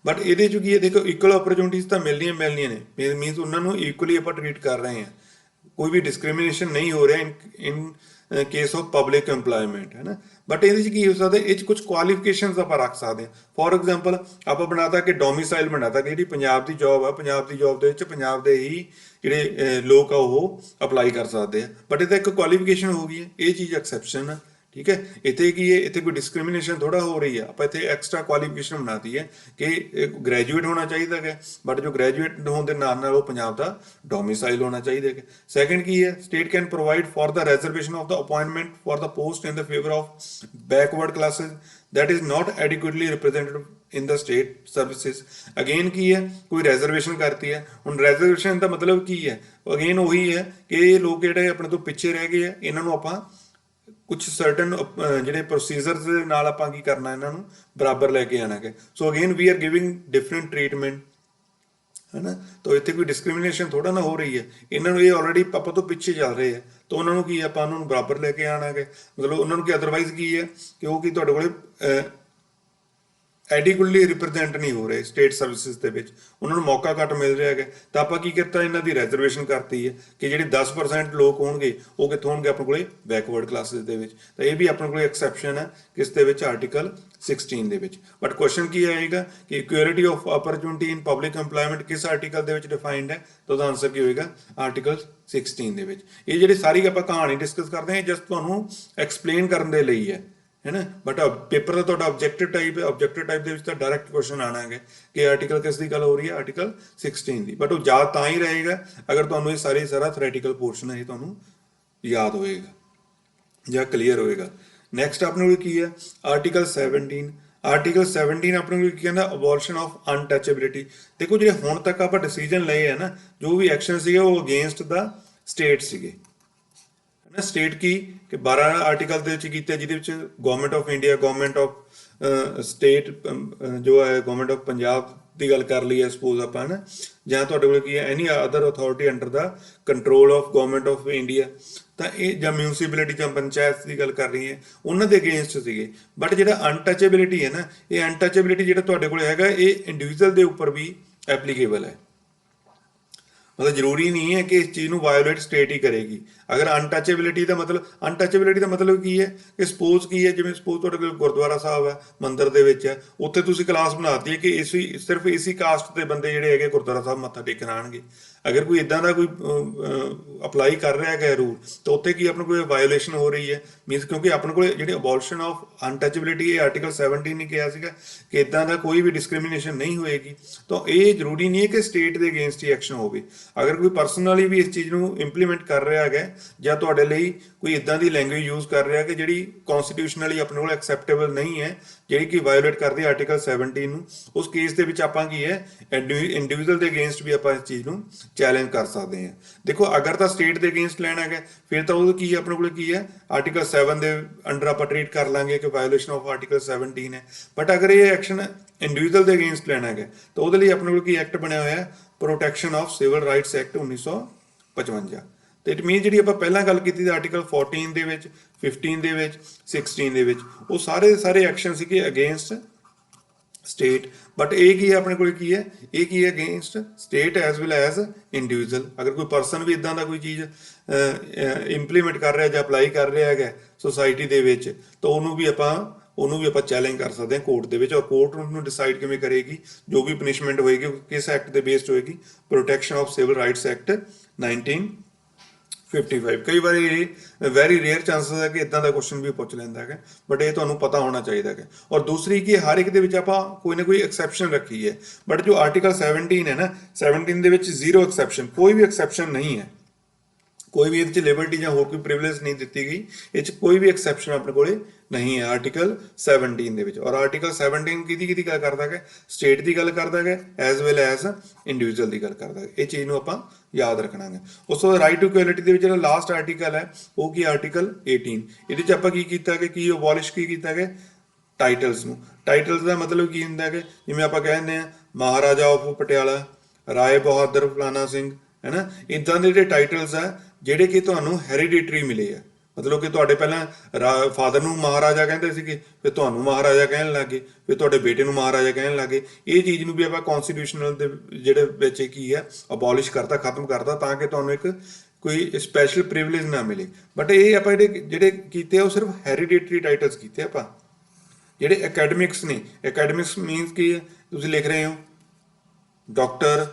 ਬਟ ਇਹਦੇ 'ਚ ਕੀ ਹੈ, ਦੇਖੋ ਇਕੁਅਲ ਓਪਰਚੁਨਿਟੀਜ਼ ਤਾਂ ਮਿਲਣੀਆਂ ਨੇ, ਮੀਨਸ ਉਹਨਾਂ ਨੂੰ ਇਕੁਅਲੀ ਆਪਾਂ ਟ੍ਰੀਟ ਕਰ ਰਹੇ ਹਾਂ, ਕੋਈ ਵੀ ਡਿਸਕ੍ਰਿਮੀਨੇਸ਼ਨ ਨਹੀਂ ਹੋ ਰਿਹਾ ਇਨ ਕੇਸ ਆਫ ਪਬਲਿਕ ਇੰਪਲੋਇਮੈਂਟ, ਹੈ ਨਾ। ਬਟ ਇਹਦੇ 'ਚ ਕੀ ਹੋ ਸਕਦਾ, ਇਹ 'ਚ ਕੁਝ ਕੁਆਲੀਫਿਕੇਸ਼ਨਸ ਆਪਾਂ ਰੱਖ ਸਕਦੇ ਹਾਂ। ਫੋਰ ਐਗਜ਼ਾਮਪਲ ਆਪਾਂ ਬਣਾਤਾ ਕਿ ਡੋਮਿਸਾਈਲ ਬਣਾਤਾ ਕਿ ਜਿਹੜੀ ਪੰਜਾਬ ਦੀ ਜੌਬ ਆ, ਪੰਜਾਬ ਦੀ ਜੌਬ ਦੇ ਵਿੱਚ ਪੰਜਾਬ ਦੇ ਹੀ ਜਿਹੜੇ ਲੋਕ ਆ ਉਹ ਅਪਲਾਈ ਕਰ ਸਕਦੇ ਆ। ਬਟ ਇਹਦਾ ਇੱਕ ਕੁਆਲੀਫਿਕੇਸ਼ਨ ਹੋ ਗਈ ਹੈ, ਇਹ ਚੀਜ਼ ਐਕਸੈਪਸ਼ਨ ਆ, ਠੀਕ ਹੈ। ਇੱਥੇ ਕੀ ਹੈ, ਇੱਥੇ ਕੋਈ ਡਿਸਕ੍ਰਿਮੀਨੇਸ਼ਨ ਥੋੜਾ ਹੋ ਰਹੀ ਹੈ, ਆਪਾਂ ਇੱਥੇ ਐਕਸਟਰਾ ਕੁਆਲੀਫਿਕੇਸ਼ਨ ਬਣਾਤੀ ਹੈ ਕਿ ਗ੍ਰੈਜੂਏਟ ਹੋਣਾ ਚਾਹੀਦਾ ਹੈ, ਬਟ ਜੋ ਗ੍ਰੈਜੂਏਟ ਹੋਣ ਦੇ ਨਾਲ ਨਾਲ ਉਹ ਪੰਜਾਬ ਦਾ ਡੋਮਿਸਾਈਲ ਹੋਣਾ ਚਾਹੀਦਾ ਹੈ। ਸੈਕੰਡ ਕੀ ਹੈ, state can provide for the reservation of the appointment for the post in the favor of backward classes that is not adequately represented in the state services। Again ਕੀ ਹੈ, ਕੋਈ ਰਿਜ਼ਰਵੇਸ਼ਨ ਕਰਤੀ ਹੈ। ਹੁਣ ਰਿਜ਼ਰਵੇਸ਼ਨ ਦਾ ਮਤਲਬ ਕੀ ਹੈ, ਅਗੇਨ ਉਹੀ ਹੈ ਕਿ ਇਹ ਲੋਕ ਜਿਹੜੇ ਆਪਣੇ ਤੋਂ ਪਿੱਛੇ ਰਹਿ ਗਏ ਆ, ਇਹਨਾਂ ਨੂੰ ਆਪਾਂ ਕੁਝ ਸਰਟਨ ਜਿਹੜੇ ਪ੍ਰੋਸੀਜਰਸ ਦੇ ਨਾਲ ਆਪਾਂ ਕੀ ਕਰਨਾ, ਇਹਨਾਂ ਨੂੰ ਬਰਾਬਰ ਲੈ ਕੇ ਆਣਾ ਹੈ। So again we are giving different treatment, ਹੈ ਨਾ। ਤਾਂ ਇੱਥੇ ਕੋਈ ਡਿਸਕ੍ਰਿਮੀਨੇਸ਼ਨ ਥੋੜਾ ਨਾ ਹੋ ਰਹੀ ਹੈ, ਇਹਨਾਂ ਨੂੰ ਇਹ ਆਲਰੇਡੀ ਆਪਾਂ ਤੋਂ ਪਿੱਛੇ ਚੱਲ ਰਹੇ ਆ, ਤਾਂ ਉਹਨਾਂ ਨੂੰ ਕੀ ਆਪਾਂ ਉਹਨਾਂ ਨੂੰ ਬਰਾਬਰ ਲੈ ਕੇ ਆਣਾ ਹੈ। ਮਤਲਬ ਉਹਨਾਂ ਨੂੰ ਕੀ ਅਦਰਵਾਈਜ਼ ਕੀ ਹੈ ਕਿ ਉਹ ਕੀ ਤੁਹਾਡੇ ਕੋਲੇ ਐਡੀਕੁਏਟਲੀ ਰਿਪਰੈਜ਼ੈਂਟ ਨਹੀਂ ਹੋ ਰਹੇ ਸਟੇਟ ਸਰਵਿਸਿਜ਼ ਦੇ ਵਿੱਚ, ਉਹਨਾਂ ਨੂੰ ਮੌਕਾ ਘੱਟ ਮਿਲ ਰਿਹਾ ਹੈਗਾ। ਤਾਂ ਆਪਾਂ ਕੀ ਕੀਤਾ, ਇਹਨਾਂ ਦੀ ਰਿਜ਼ਰਵੇਸ਼ਨ ਕਰਤੀ ਹੈ ਕਿ ਜਿਹੜੇ 10% ਲੋਕ ਹੋਣਗੇ ਉਹ ਕਿੱਥੋਂ ਹੋਣਗੇ, ਆਪਣੇ ਕੋਲੇ ਬੈਕਵਰਡ ਕਲਾਸਿਸ ਦੇ ਵਿੱਚ। ਤਾਂ ਇਹ ਵੀ ਆਪਣੇ ਕੋਲੇ ਐਕਸੈਪਸ਼ਨ ਹੈ ਕਿਸ ਦੇ ਵਿੱਚ, ਆਰਟੀਕਲ 16 ਦੇ ਵਿੱਚ। ਬਟ ਕੁਐਸਚਨ ਕੀ ਆਏਗਾ ਕਿ equality of opportunity in public employment ਕਿਸ ਆਰਟੀਕਲ ਦੇ ਵਿੱਚ ਡਿਫਾਈਨਡ ਹੈ, ਤਾਂ ਉਹਦਾ ਆਨਸਰ ਕੀ ਹੋਏਗਾ, ਆਰਟੀਕਲ 16 ਦੇ ਵਿੱਚ। ਇਹ ਜਿਹੜੀ ਸਾਰੀ ਆਪਾਂ ਕਹਾਣੀ ਡਿਸਕਸ ਕਰਦੇ ਹਾਂ ਜਸਟ ਤੁਹਾਨੂੰ ਐਕਸਪਲੇਨ ਕਰਨ ਦੇ ਲਈ ਹੈ, है ना। बट पेपर का ਤੁਹਾਡਾ ऑब्जेक्टिव टाइप है, ऑब्जेक्टिव टाइप ਦੇ ਵਿੱਚ ਤਾਂ डायरेक्ट क्वेश्चन ਆਣਾ ਹੈ ਕਿ ਆਰਟੀਕਲ ਕਿਸ ਦੀ ਗੱਲ ਹੋ ਰਹੀ ਹੈ, ਆਰਟੀਕਲ 16 ਦੀ। ਬਟ ਉਹ ਯਾਦ ਤਾਂ ਹੀ ਰਹੇਗਾ ਅਗਰ ਤੁਹਾਨੂੰ ਇਹ ਸਾਰਾ ਥਿਓਰੈਟੀਕਲ ਪੋਰਸ਼ਨ ਹੈ ਇਹ ਤੁਹਾਨੂੰ ਯਾਦ ਹੋਏਗਾ ਜਾਂ ਕਲੀਅਰ ਹੋਏਗਾ। ਨੈਕਸਟ ਆਪਣੇ ਕੋਲ ਕੀ ਹੈ, ਆਰਟੀਕਲ 17। ਆਰਟੀਕਲ 17 ਆਪਣੇ ਕੋਲ ਕੀ ਕਹਿੰਦਾ, ਅਬੋਰਸ਼ਨ ਆਫ ਅਨਟੱਚੇਬਿਲਿਟੀ। ਦੇਖੋ ਜਿਹੜੇ ਹੁਣ ਤੱਕ ਆਪਾਂ ਡਿਸੀਜਨ ਲਏ ਹੈ ਨਾ, ਜੋ ਵੀ ਐਕਸ਼ਨ ਸੀਗੇ ਉਹ ਅਗੇਂਸਟ ਦਾ ਸਟੇਟ ਸੀਗੇ, ਹੈ ਨਾ। ਸਟੇਟ ਕੀ ਕਿ 12 ਆਰਟੀਕਲ ਦੇ ਵਿੱਚ ਕੀਤੇ, ਜਿਹਦੇ ਵਿੱਚ government of India, government of state ਜੋ ਹੈ ਗਵਰਨਮੈਂਟ ਆਫ ਪੰਜਾਬ ਦੀ ਗੱਲ ਕਰ ਲਈ ਹੈ ਸਪੋਜ਼ ਆਪਾਂ, ਹੈ ਨਾ। ਜਾਂ ਤੁਹਾਡੇ ਕੋਲ ਕੀ ਹੈ any other authority under the control of government of India, ਤਾਂ ਇਹ ਜਾਂ ਮਿਊਨਿਸਪੈਲਿਟੀ ਜਾਂ ਪੰਚਾਇਤ ਦੀ ਗੱਲ ਕਰ ਰਹੀ ਹੈ, ਉਹਨਾਂ ਦੇ ਅਗੇਂਸਟ ਸੀਗੇ। ਬਟ ਜਿਹੜਾ ਅਨਟੱਚੇਬਿਲਿਟੀ ਹੈ ਨਾ, ਇਹ ਅਨਟੱਚੇਬਿਲਿਟੀ ਜਿਹੜਾ ਤੁਹਾਡੇ ਕੋਲ ਹੈਗਾ ਇਹ ਇੰਡੀਵਿਜੂਅਲ ਦੇ ਉੱਪਰ ਵੀ ਐਪਲੀਕੇਬਲ ਹੈ। मतलब जरूरी नहीं है कि इस चीज़ ਨੂੰ ਵਾਇਓਲੇਟ ਸਟੇਟ ਹੀ ਕਰੇਗੀ। ਅਗਰ ਅਨਟੱਚੇਬਿਲਿਟੀ ਦਾ ਮਤਲਬ ਕੀ ਹੈ ਕਿ ਸਪੋਜ਼ ਕੀ ਹੈ, ਜਿਵੇਂ ਸਪੋਜ਼ ਤੁਹਾਡੇ ਕੋਲ ਗੁਰਦੁਆਰਾ ਸਾਹਿਬ ਹੈ, ਮੰਦਿਰ ਦੇ ਵਿੱਚ ਹੈ, ਉੱਥੇ ਤੁਸੀਂ ਕਲਾਸ ਬਣਾਤੀ ਹੈ ਕਿ ਸਿਰਫ ਇਸੀ ਕਾਸਟ ਦੇ ਬੰਦੇ ਜਿਹੜੇ ਹੈਗੇ ਗੁਰਦੁਆਰਾ ਸਾਹਿਬ ਮੱਥਾ ਟੇਕਣ ਆਉਣਗੇ। ਅਗਰ ਕੋਈ ਇਦਾਂ ਦਾ ਕੋਈ ਅਪਲਾਈ ਕਰ ਰਿਹਾ ਹੈਗਾ ਰੂਲ, ਤਾਂ ਉੱਥੇ ਕੀ ਆਪਣੇ ਕੋਲ ਵਾਇਓਲੇਸ਼ਨ ਹੋ ਰਹੀ ਹੈ ਮੀਨਸ, ਕਿਉਂਕਿ ਆਪਣੇ ਕੋਲ ਜਿਹੜੀ ਅਬੋਰਸ਼ਨ ਆਫ ਅਨਟੱਚੇਬਿਲਿਟੀ ਇਹ ਆਰਟੀਕਲ 17 ਨੇ ਕਿਹਾ ਸੀਗਾ ਕਿ ਇਦਾਂ ਦਾ ਕੋਈ ਵੀ ਡਿਸਕ੍ਰਿਮੀਨੇਸ਼ਨ ਨਹੀਂ ਹੋਏਗੀ। ਤਾਂ ਇਹ ਜ਼ਰੂਰੀ ਨਹੀਂ ਹੈ ਕਿ ਸਟੇਟ ਦੇ ਅਗੇਂਸਟ ਹੀ ਐਕਸ਼ਨ ਹੋਵੇ। ਅਗਰ ਕੋਈ ਪਰਸਨਲੀ ਵੀ ਇਸ ਚੀਜ਼ ਨੂੰ ਇੰਪਲੀਮੈਂਟ ਕਰ ਰਿਹਾ ਹੈਗਾ ਜਾਂ ਤੁਹਾਡੇ ਲਈ ਕੋਈ ਇਦਾਂ ਦੀ ਲੈਂਗੁਏਜ ਯੂਜ਼ ਕਰ ਰਿਹਾ ਕਿ ਜਿਹੜੀ ਕਨਸਟੀਟਿਊਸ਼ਨਲੀ ਆਪਣੇ ਕੋਲ ਐਕਸੈਪਟੇਬਲ ਨਹੀਂ ਹੈ, ਜਿਹੜੀ ਕਿ ਵਾਇਓਲੇਟ ਕਰਦੀ ਹੈ ਆਰਟੀਕਲ 17 ਨੂੰ, ਉਸ ਕੇਸ ਦੇ ਵਿੱਚ ਆਪਾਂ ਕੀ ਹੈ ਇੰਡੀਵਿਜੂਅਲ ਦੇ ਅਗੇਂਸਟ ਵੀ ਆਪਾਂ ਇਸ ਚੀਜ਼ ਨੂੰ ਚੈਲੰਜ ਕਰ ਸਕਦੇ ਹਾਂ। ਦੇਖੋ ਅਗਰ ਤਾਂ ਸਟੇਟ ਦੇ ਅਗੇਂਸਟ ਲੈਣਾ ਹੈਗਾ ਫਿਰ ਤਾਂ ਉਹ ਕੀ ਆਪਣੇ ਕੋਲ ਕੀ ਹੈ ਆਰਟੀਕਲ 7 ਦੇ ਅੰਡਰ ਆਪਾਂ ਟ੍ਰੀਟ ਕਰ ਲਾਂਗੇ ਕਿ ਵਾਇਓਲੇਸ਼ਨ ਆਫ ਆਰਟੀਕਲ 17 ਹੈ। ਬਟ ਅਗਰ ਇਹ ਐਕਸ਼ਨ ਇੰਡੀਵਿਜੂਅਲ ਦੇ ਅਗੇਂਸਟ ਲੈਣਾ ਹੈਗਾ ਤਾਂ ਉਹਦੇ ਲਈ ਆਪਣੇ ਕੋਲ ਕੀ ਐਕਟ ਬਣਿਆ ਹੋਇਆ ਹੈ, protection of civil rights act 1955। ਤੇ ਇਟ ਮੀਨ ਜਿਹੜੀ ਆਪਾਂ ਪਹਿਲਾਂ ਗੱਲ ਕੀਤੀ ਸੀ ਆਰਟੀਕਲ 14 ਦੇ ਵਿੱਚ, 15 ਦੇ ਵਿੱਚ, 16 ਦੇ ਵਿੱਚ, ਉਹ ਸਾਰੇ ਐਕਸ਼ਨ ਸੀਗੇ ਅਗੇਂਸਟ ਸਟੇਟ। ਬਟ ਇਹ ਕੀ ਹੈ ਆਪਣੇ ਕੋਲ ਕੀ ਹੈ, ਇਹ ਕੀ ਹੈ against state as well as individual. ਅਗਰ ਕੋਈ ਪਰਸਨ ਵੀ ਇਦਾਂ ਦਾ ਕੋਈ ਚੀਜ਼ ਇੰਪਲੀਮੈਂਟ ਕਰ ਰਿਹਾ ਜਾਂ ਅਪਲਾਈ ਕਰ ਰਿਹਾ ਹੈਗਾ ਸੋਸਾਇਟੀ ਦੇ ਵਿੱਚ, ਤਾਂ ਉਹਨੂੰ ਵੀ ਆਪਾਂ ਚੈਲੰਜ ਕਰ ਸਕਦੇ ਹਾਂ ਕੋਰਟ ਦੇ ਵਿੱਚ। ਔਰ ਕੋਰਟ ਉਹਨੂੰ ਡਿਸਾਈਡ ਕਿਵੇਂ ਕਰੇਗੀ, ਜੋ ਵੀ ਪਨਿਸ਼ਮੈਂਟ ਹੋਏਗੀ ਕਿਸ ਐਕਟ ਦੇ ਬੇਸਡ ਹੋਏਗੀ, protection of civil rights act 1955। ਕਈ ਵਾਰੀ ਵੈਰੀ ਰੇਅਰ ਚਾਂਸਸ ਹੈ ਕਿ ਇਦਾਂ ਦਾ ਕੁਐਸਚਨ ਵੀ ਪੁੱਛ ਲੈਂਦਾ ਹੈਗਾ, ਬਟ ਇਹ ਤੁਹਾਨੂੰ ਪਤਾ ਹੋਣਾ ਚਾਹੀਦਾ ਹੈ। ਔਰ ਦੂਸਰੀ ਕਿ ਹਰ ਇੱਕ ਦੇ ਵਿੱਚ ਆਪਾਂ ਕੋਈ ਨਾ ਕੋਈ ਐਕਸੈਪਸ਼ਨ ਰੱਖੀ ਹੈ। ਬਟ ਜੋ ਆਰਟੀਕਲ 17 ਹੈ ਨਾ, 17 ਦੇ ਵਿੱਚ ਜ਼ੀਰੋ ਐਕਸੈਪਸ਼ਨ, ਕੋਈ ਵੀ ਐਕਸੈਪਸ਼ਨ ਨਹੀਂ ਹੈ, ਕੋਈ ਵੀ ਇਹਦੇ 'ਚ ਲਿਬਰਟੀ ਜਾਂ ਹੋਰ ਕੋਈ ਪ੍ਰਿਵਿਲੇਜ ਨਹੀਂ ਦਿੱਤੀ ਗਈ, ਇਹ 'ਚ ਕੋਈ ਵੀ ਐਕਸੈਪਸ਼ਨ ਆਪਣੇ ਕੋਲੇ ਨਹੀਂ ਹੈ ਆਰਟੀਕਲ 17 ਦੇ ਵਿੱਚ। ਔਰ ਆਰਟੀਕਲ 17 ਕਿਹਦੀ ਗੱਲ ਕਰਦਾ ਹੈ, ਸਟੇਟ ਦੀ ਗੱਲ ਕਰਦਾ ਹੈ ਐਜ਼ ਵੈਲ ਐਜ਼ ਇੰਡੀਵਿਜੂਅਲ ਦੀ ਗੱਲ ਕਰਦਾ ਹੈ। ਇਹ ਚੀਜ਼ ਨੂੰ ਆਪਾਂ ਯਾਦ ਰੱਖਣਾ ਹੈ। ਉਸ ਤੋਂ ਬਾਅਦ ਰਾਈਟ ਟੂ ਇਕੁਐਲਿਟੀ ਦੇ ਵਿੱਚ ਜਿਹੜਾ ਲਾਸਟ ਆਰਟੀਕਲ ਹੈ ਉਹ ਕੀ ਆਰਟੀਕਲ 18। ਇਹਦੇ 'ਚ ਆਪਾਂ ਕੀ ਕੀਤਾ ਕਿ ਕੀ ਅਬੋਲਿਸ਼ ਕੀਤਾ ਕਿ ਟਾਈਟਲਸ ਨੂੰ। ਟਾਈਟਲਸ ਦਾ ਮਤਲਬ ਕੀ ਹੁੰਦਾ ਹੈ, ਜਿਵੇਂ ਆਪਾਂ ਕਹਿੰਦੇ ਹਾਂ ਮਹਾਰਾਜਾ ਆਫ ਪਟਿਆਲਾ, ਰਾਏ ਬਹਾਦਰ ਫਲਾਣਾ ਸਿੰਘ, ਹੈ ਨਾ। ਇੱਦਾਂ ਦੇ ਜਿਹੜੇ ਟਾਈਟਲਸ ਆ ਜਿਹੜੇ ਕਿ ਤੁਹਾਨੂੰ ਹੈਰੀਡੇਟਰੀ ਮਿਲੇ ਆ, ਮਤਲਬ ਕਿ ਤੁਹਾਡੇ ਪਹਿਲਾਂ ਫਾਦਰ ਨੂੰ ਮਹਾਰਾਜਾ ਕਹਿੰਦੇ ਸੀਗੇ, ਫਿਰ ਤੁਹਾਨੂੰ ਮਹਾਰਾਜਾ ਕਹਿਣ ਲੱਗੇ, ਫਿਰ ਤੁਹਾਡੇ ਬੇਟੇ ਨੂੰ ਮਹਾਰਾਜਾ ਕਹਿਣ ਲੱਗੇ। ਇਹ ਚੀਜ਼ ਨੂੰ ਵੀ ਆਪਾਂ ਕਨਸਟੀਟਿਊਸ਼ਨਲ ਦੇ ਜਿਹੜੇ ਵਿੱਚ ਕੀ ਹੈ ਅਬੋਲਿਸ਼ ਕਰਤਾ, ਖਤਮ ਕਰਤਾ, ਤਾਂ ਕਿ ਤੁਹਾਨੂੰ ਇੱਕ ਕੋਈ ਸਪੈਸ਼ਲ ਪ੍ਰਿਵਿਲੇਜ ਨਾ ਮਿਲੇ। ਬਟ ਇਹ ਆਪਾਂ ਜਿਹੜੇ ਕੀਤੇ ਆ ਉਹ ਸਿਰਫ ਹੈਰੀਡੇਟਰੀ ਟਾਈਟਲਸ ਕੀਤੇ ਆਪਾਂ। ਜਿਹੜੇ ਅਕੈਡਮਿਕਸ ਨੇ, ਅਕੈਡਮਿਕਸ ਮੀਨਸ ਕੀ ਹੈ, ਤੁਸੀਂ ਲਿਖ ਰਹੇ ਹੋ ਡਾਕਟਰ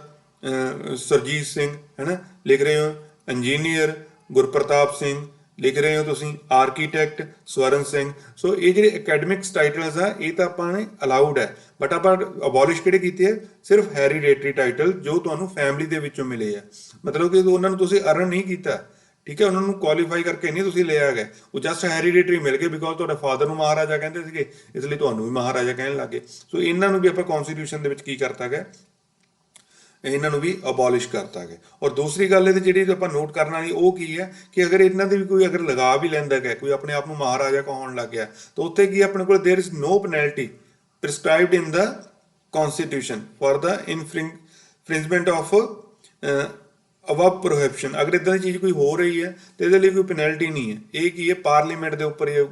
ਸਰਜੀਤ ਸਿੰਘ, ਹੈ ਨਾ, ਲਿਖ ਰਹੇ ਹੋ ਇੰਜੀਨੀਅਰ ਗੁਰਪ੍ਰਤਾਪ ਸਿੰਘ, ਲਿਖ ਰਹੇ ਹੋ ਤੁਸੀਂ ਆਰਕੀਟੈਕਟ ਸਵਰਨ ਸਿੰਘ। ਸੋ ਇਹ ਜਿਹੜੇ ਅਕੈਡਮਿਕਸ ਟਾਈਟਲਸ ਆ ਇਹ ਤਾਂ ਆਪਾਂ ਨੇ ਅਲਾਉਡ ਹੈ, ਬਟ ਆਪਾਂ ਅਬੋਲਿਸ਼ ਕਿਹੜੇ ਕੀਤੇ ਆ, ਸਿਰਫ ਹੈਰੀਡੇਟਰੀ ਟਾਈਟਲ ਜੋ ਤੁਹਾਨੂੰ ਫੈਮਿਲੀ ਦੇ ਵਿੱਚੋਂ ਮਿਲੇ ਆ, ਮਤਲਬ ਕਿ ਉਹਨਾਂ ਨੂੰ ਤੁਸੀਂ ਅਰਨ ਨਹੀਂ ਕੀਤਾ, ਠੀਕ ਹੈ, ਉਹਨਾਂ ਨੂੰ ਕੁਆਲੀਫਾਈ ਕਰਕੇ ਨਹੀਂ ਤੁਸੀਂ ਲਿਆ ਹੈਗਾ, ਉਹ ਜਸਟ ਹੈਰੀਡੇਟਰੀ ਮਿਲ ਗਏ ਬਿਕੋਜ਼ ਤੁਹਾਡੇ ਫਾਦਰ ਨੂੰ ਮਹਾਰਾਜਾ ਕਹਿੰਦੇ ਸੀਗੇ, ਇਸ ਲਈ ਤੁਹਾਨੂੰ ਵੀ ਮਹਾਰਾਜਾ ਕਹਿਣ ਲੱਗੇ। ਸੋ ਇਹਨਾਂ ਨੂੰ ਵੀ ਆਪਾਂ ਕਨਸਟੀਟਿਊਸ਼ਨ ਦੇ ਵਿੱਚ ਕੀ ਕਰਤਾ ਗਿਆ, ਇਹਨਾਂ ਨੂੰ ਵੀ ਅਬੋਲਿਸ਼ ਕਰਤਾ ਗਿਆ। ਔਰ ਦੂਸਰੀ ਗੱਲ ਇਹਦੇ ਜਿਹੜੀ ਆਪਾਂ ਨੋਟ ਕਰਨ ਵਾਲੀ ਉਹ ਕੀ ਹੈ ਕਿ ਅਗਰ ਇਹਨਾਂ ਦੇ ਵੀ ਕੋਈ ਅਗਰ ਲਗਾ ਵੀ ਲੈਂਦਾ ਹੈ, ਕੋਈ ਆਪਣੇ ਆਪ ਨੂੰ ਮਹਾਰਾਜਾ ਕਹਾਉਣ ਲੱਗ ਗਿਆ, ਤਾਂ ਉੱਥੇ ਕੀ ਆਪਣੇ ਕੋਲ there is no penalty prescribed in the constitution for the infringement of above prohibition. ਅਗਰ ਇਦਾਂ ਦੀ ਚੀਜ਼ ਕੋਈ ਹੋ ਰਹੀ ਹੈ ਤੇ ਇਹਦੇ ਲਈ ਕੋਈ ਪੈਨਲਟੀ ਨਹੀਂ ਹੈ। ਇਹ ਕੀ ਹੈ ਪਾਰਲੀਮੈਂਟ ਦੇ ਉੱਪਰ ਇਹ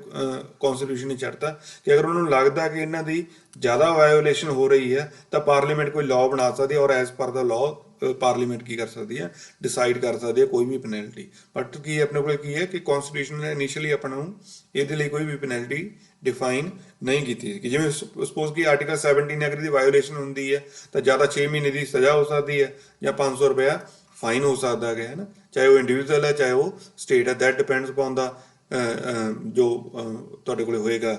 ਕਨਸਟੀਟਿਊਸ਼ਨ ਨੇ ਛੱਡਤਾ ਕਿ ਅਗਰ ਉਹਨਾਂ ਨੂੰ ਲੱਗਦਾ ਕਿ ਇਹਨਾਂ ਦੀ ਜ਼ਿਆਦਾ ਵਾਇਓਲੇਸ਼ਨ ਹੋ ਰਹੀ ਹੈ ਤਾਂ ਪਾਰਲੀਮੈਂਟ ਕੋਈ ਲਾਅ ਬਣਾ ਸਕਦੀ ਹੈ, ਔਰ ਐਜ਼ ਪਰ ਦਾ ਲਾਅ ਪਾਰਲੀਮੈਂਟ ਕੀ ਕਰ ਸਕਦੀ ਹੈ, ਡਿਸਾਈਡ ਕਰ ਸਕਦੀ ਹੈ ਕੋਈ ਵੀ ਪੈਨਲਟੀ। ਬਟ ਕੀ ਆਪਣੇ ਕੋਲ ਕੀ ਹੈ ਕਿ ਕਨਸਟੀਟਿਊਸ਼ਨ ਨੇ ਇਨੀਸ਼ੀਅਲੀ ਆਪਾਂ ਨੂੰ ਇਹਦੇ ਲਈ ਕੋਈ ਵੀ ਪੈਨਲਟੀ ਡਿਫਾਈਨ ਨਹੀਂ ਕੀਤੀ ਕਿ ਜਿਵੇਂ ਸਪੋਜ਼ ਕਿ ਆਰਟੀਕਲ 17 ਅਗਰ ਦੀ ਵਾਇਓਲੇਸ਼ਨ ਹੁੰਦੀ ਹੈ ਤਾਂ ਜ਼ਿਆਦਾ 6 ਮਹੀਨੇ ਦੀ ਸਜ਼ਾ ਹੋ ਸਕਦੀ ਹੈ ਜਾਂ 500 ਰੁਪਇਆ ਫਾਈਨ ਹੋ ਸਕਦਾ ਹੈ ਨਾ, ਚਾਹੇ ਉਹ ਇੰਡੀਵਿਜੂਅਲ ਹੈ ਚਾਹੇ ਉਹ ਸਟੇਟ ਹੈ, ਦੈਟ ਡਿਪੈਂਡਸ ਅਪੋਨ ਦਾ ਜੋ ਤੁਹਾਡੇ ਕੋਲ ਹੋਏਗਾ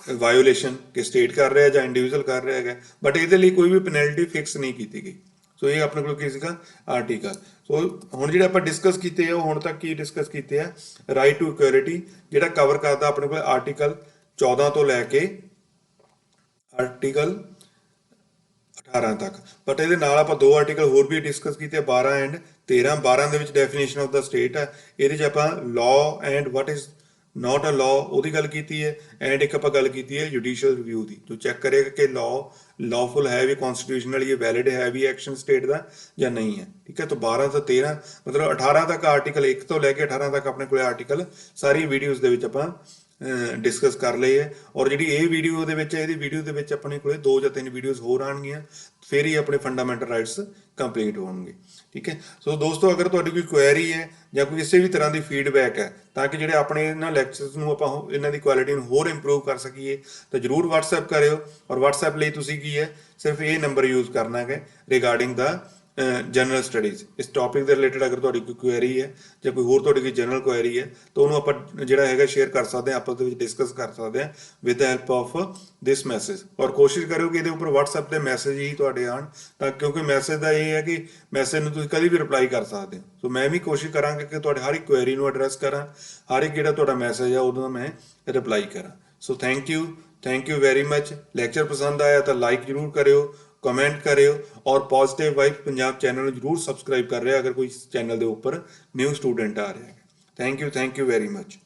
ਵਾਇਓਲੇਸ਼ਨ ਕਿ ਸਟੇਟ ਕਰ ਰਿਹਾ ਜਾਂ ਇੰਡੀਵਿਜੂਅਲ ਕਰ ਰਿਹਾ ਹੈਗਾ, ਬਟ ਇਹਦੇ ਲਈ ਕੋਈ ਵੀ ਪੈਨਲਟੀ ਫਿਕਸ ਨਹੀਂ ਕੀਤੀ ਗਈ। ਸੋ ਇਹ ਆਪਣੇ ਕੋਲ ਕੀ ਸੀਗਾ ਆਰਟੀਕਲ। ਸੋ ਹੁਣ ਜਿਹੜੇ ਆਪਾਂ ਡਿਸਕਸ ਕੀਤੇ ਆ ਉਹ ਹੁਣ ਤੱਕ ਕੀ ਡਿਸਕਸ ਕੀਤੇ ਆ, ਰਾਈਟ ਟੂ ਇਕੁਐਲਿਟੀ ਜਿਹੜਾ ਕਵਰ ਕਰਦਾ ਆਪਣੇ ਕੋਲ ਆਰਟੀਕਲ 14 ਤੋਂ ਲੈ ਕੇ ਆਰਟੀਕਲ 18 ਤੱਕ। ਬਟ ਇਹਦੇ ਨਾਲ ਆਪਾਂ ਦੋ ਆਰਟੀਕਲ ਹੋਰ ਵੀ ਡਿਸਕਸ ਕੀਤੇ 12 ਐਂਡ 13। 12 ਦੇ ਵਿੱਚ ਡੈਫੀਨੇਸ਼ਨ ਆਫ ਦਾ ਸਟੇਟ ਹੈ, ਇਹਦੇ 'ਚ ਆਪਾਂ law and what is not a law ਉਹਦੀ ਗੱਲ ਕੀਤੀ ਹੈ, ਐਂਡ ਇੱਕ ਆਪਾਂ ਗੱਲ ਕੀਤੀ ਹੈ ਜੁਡੀਸ਼ੀਅਲ ਰਿਵਿਊ ਦੀ, ਜੋ ਚੈੱਕ ਕਰੇਗਾ ਕਿ ਲਾਅ ਲawful ਹੈ ਵੀ, ਕਨਸਟੀਟਿਊਸ਼ਨਲੀ ਇਹ ਵੈਲਿਡ ਹੈ ਵੀ ਐਕਸ਼ਨ ਸਟੇਟ ਦਾ ਜਾਂ ਨਹੀਂ ਹੈ। ਠੀਕ ਹੈ, ਤਾਂ 12 ਤੋਂ 13 ਮਤਲਬ 18 ਤੱਕ ਆਰਟੀਕਲ 1 ਤੋਂ ਲੈ ਕੇ 18 ਤੱਕ ਆਪਣੇ ਕੋਲੇ ਆਰਟੀਕਲ ਸਾਰੀ ਵੀਡੀਓਜ਼ ਦੇ ਵਿੱਚ ਆਪਾਂ ਡਿਸਕਸ ਕਰ ਲਏ ਹੈ। ਔਰ ਜਿਹੜੀ ਇਹ ਵੀਡੀਓ ਦੇ ਵਿੱਚ ਇਹਦੀ ਵੀਡੀਓ ਦੇ ਵਿੱਚ ਆਪਣੇ ਕੋਲੇ 2 ਜਾਂ 3 ਵੀਡੀਓਜ਼ ਹੋਰ ਆਉਣਗੀਆਂ, ਫਿਰ ਹੀ ਆਪਣੇ ਫੰਡਾਮੈਂਟਲ ਰਾਈਟਸ ਕੰਪਲੀਟ ਹੋਣਗੇ। ਠੀਕ ਹੈ, ਸੋ ਦੋਸਤੋ ਅਗਰ ਤੁਹਾਡੀ ਕੋਈ ਕੁਐਰੀ ਹੈ ਜਾਂ ਕੋਈ ਕਿਸੇ ਵੀ ਤਰ੍ਹਾਂ ਦੀ ਫੀਡਬੈਕ ਹੈ, ਤਾਂ ਕਿ ਜਿਹੜੇ ਆਪਣੇ ਇਹਨਾਂ ਲੈਕਚਰਸ ਨੂੰ ਆਪਾਂ ਇਹਨਾਂ ਦੀ ਕੁਆਲਿਟੀ ਨੂੰ ਹੋਰ ਇੰਪਰੂਵ ਕਰ ਸਕੀਏ, ਤਾਂ ਜਰੂਰ WhatsApp ਕਰਿਓ। ਔਰ WhatsApp ਲਈ ਤੁਸੀਂ ਕੀ ਹੈ, ਸਿਰਫ ਇਹ ਨੰਬਰ ਯੂਜ਼ ਕਰਨਾ ਹੈ ਰਿਗਾਰਡਿੰਗ ਦਾ ਜਨਰਲ ਸਟੱਡੀਜ਼। ਇਸ ਟੌਪਿਕ ਦੇ ਰਿਲੇਟਡ ਅਗਰ ਤੁਹਾਡੀ ਕੋਈ ਕੁਐਰੀ ਹੈ ਜਾਂ ਕੋਈ ਹੋਰ ਤੁਹਾਡੀ ਕੋਈ ਜਨਰਲ ਕੁਐਰੀ ਹੈ, ਤਾਂ ਉਹਨੂੰ ਆਪਾਂ ਜਿਹੜਾ ਹੈਗਾ ਸ਼ੇਅਰ ਕਰ ਸਕਦੇ ਹਾਂ, ਆਪਸ ਦੇ ਵਿੱਚ ਡਿਸਕਸ ਕਰ ਸਕਦੇ ਹਾਂ with the help of this message. ਔਰ ਕੋਸ਼ਿਸ਼ ਕਰਿਓ ਕਿ ਇਹਦੇ ਉੱਪਰ WhatsApp ਤੇ ਮੈਸੇਜ ਹੀ ਤੁਹਾਡੇ ਆਉਣ, ਤਾਂ ਕਿਉਂਕਿ ਮੈਸੇਜ ਦਾ ਇਹ ਹੈ ਕਿ ਮੈਸੇਜ ਨੂੰ ਤੁਸੀਂ ਕਦੀ ਵੀ ਰਿਪਲਾਈ ਕਰ ਸਕਦੇ ਹੋ। ਸੋ ਮੈਂ ਵੀ ਕੋਸ਼ਿਸ਼ ਕਰਾਂਗਾ ਕਿ ਤੁਹਾਡੇ ਹਰ ਇੱਕ ਕੁਐਰੀ ਨੂੰ ਐਡਰੈਸ ਕਰਾਂ, ਹਰ ਇੱਕ ਜਿਹੜਾ ਤੁਹਾਡਾ ਮੈਸੇਜ ਹੈ ਉਹਦਾ ਮੈਂ ਰਿਪਲਾਈ ਕਰਾਂ। So thank you very much. Lecture ਪਸੰਦ ਆਇਆ ਤਾਂ ਲਾਈਕ ਜ਼ਰੂਰ ਕਰਿਓ, ਕਮੈਂਟ ਕਰਿਓ, ਔਰ ਪੋਜ਼ਿਟਿਵ ਵਾਈਬ ਪੰਜਾਬ ਚੈਨਲ ਨੂੰ ਜਰੂਰ ਸਬਸਕ੍ਰਾਈਬ ਕਰ ਰਿਹਾ ਅਗਰ ਕੋਈ ਚੈਨਲ ਦੇ ਉੱਪਰ ਨਿਊ ਸਟੂਡੈਂਟ ਆ ਰਿਹਾ ਹੈ। Thank you very much.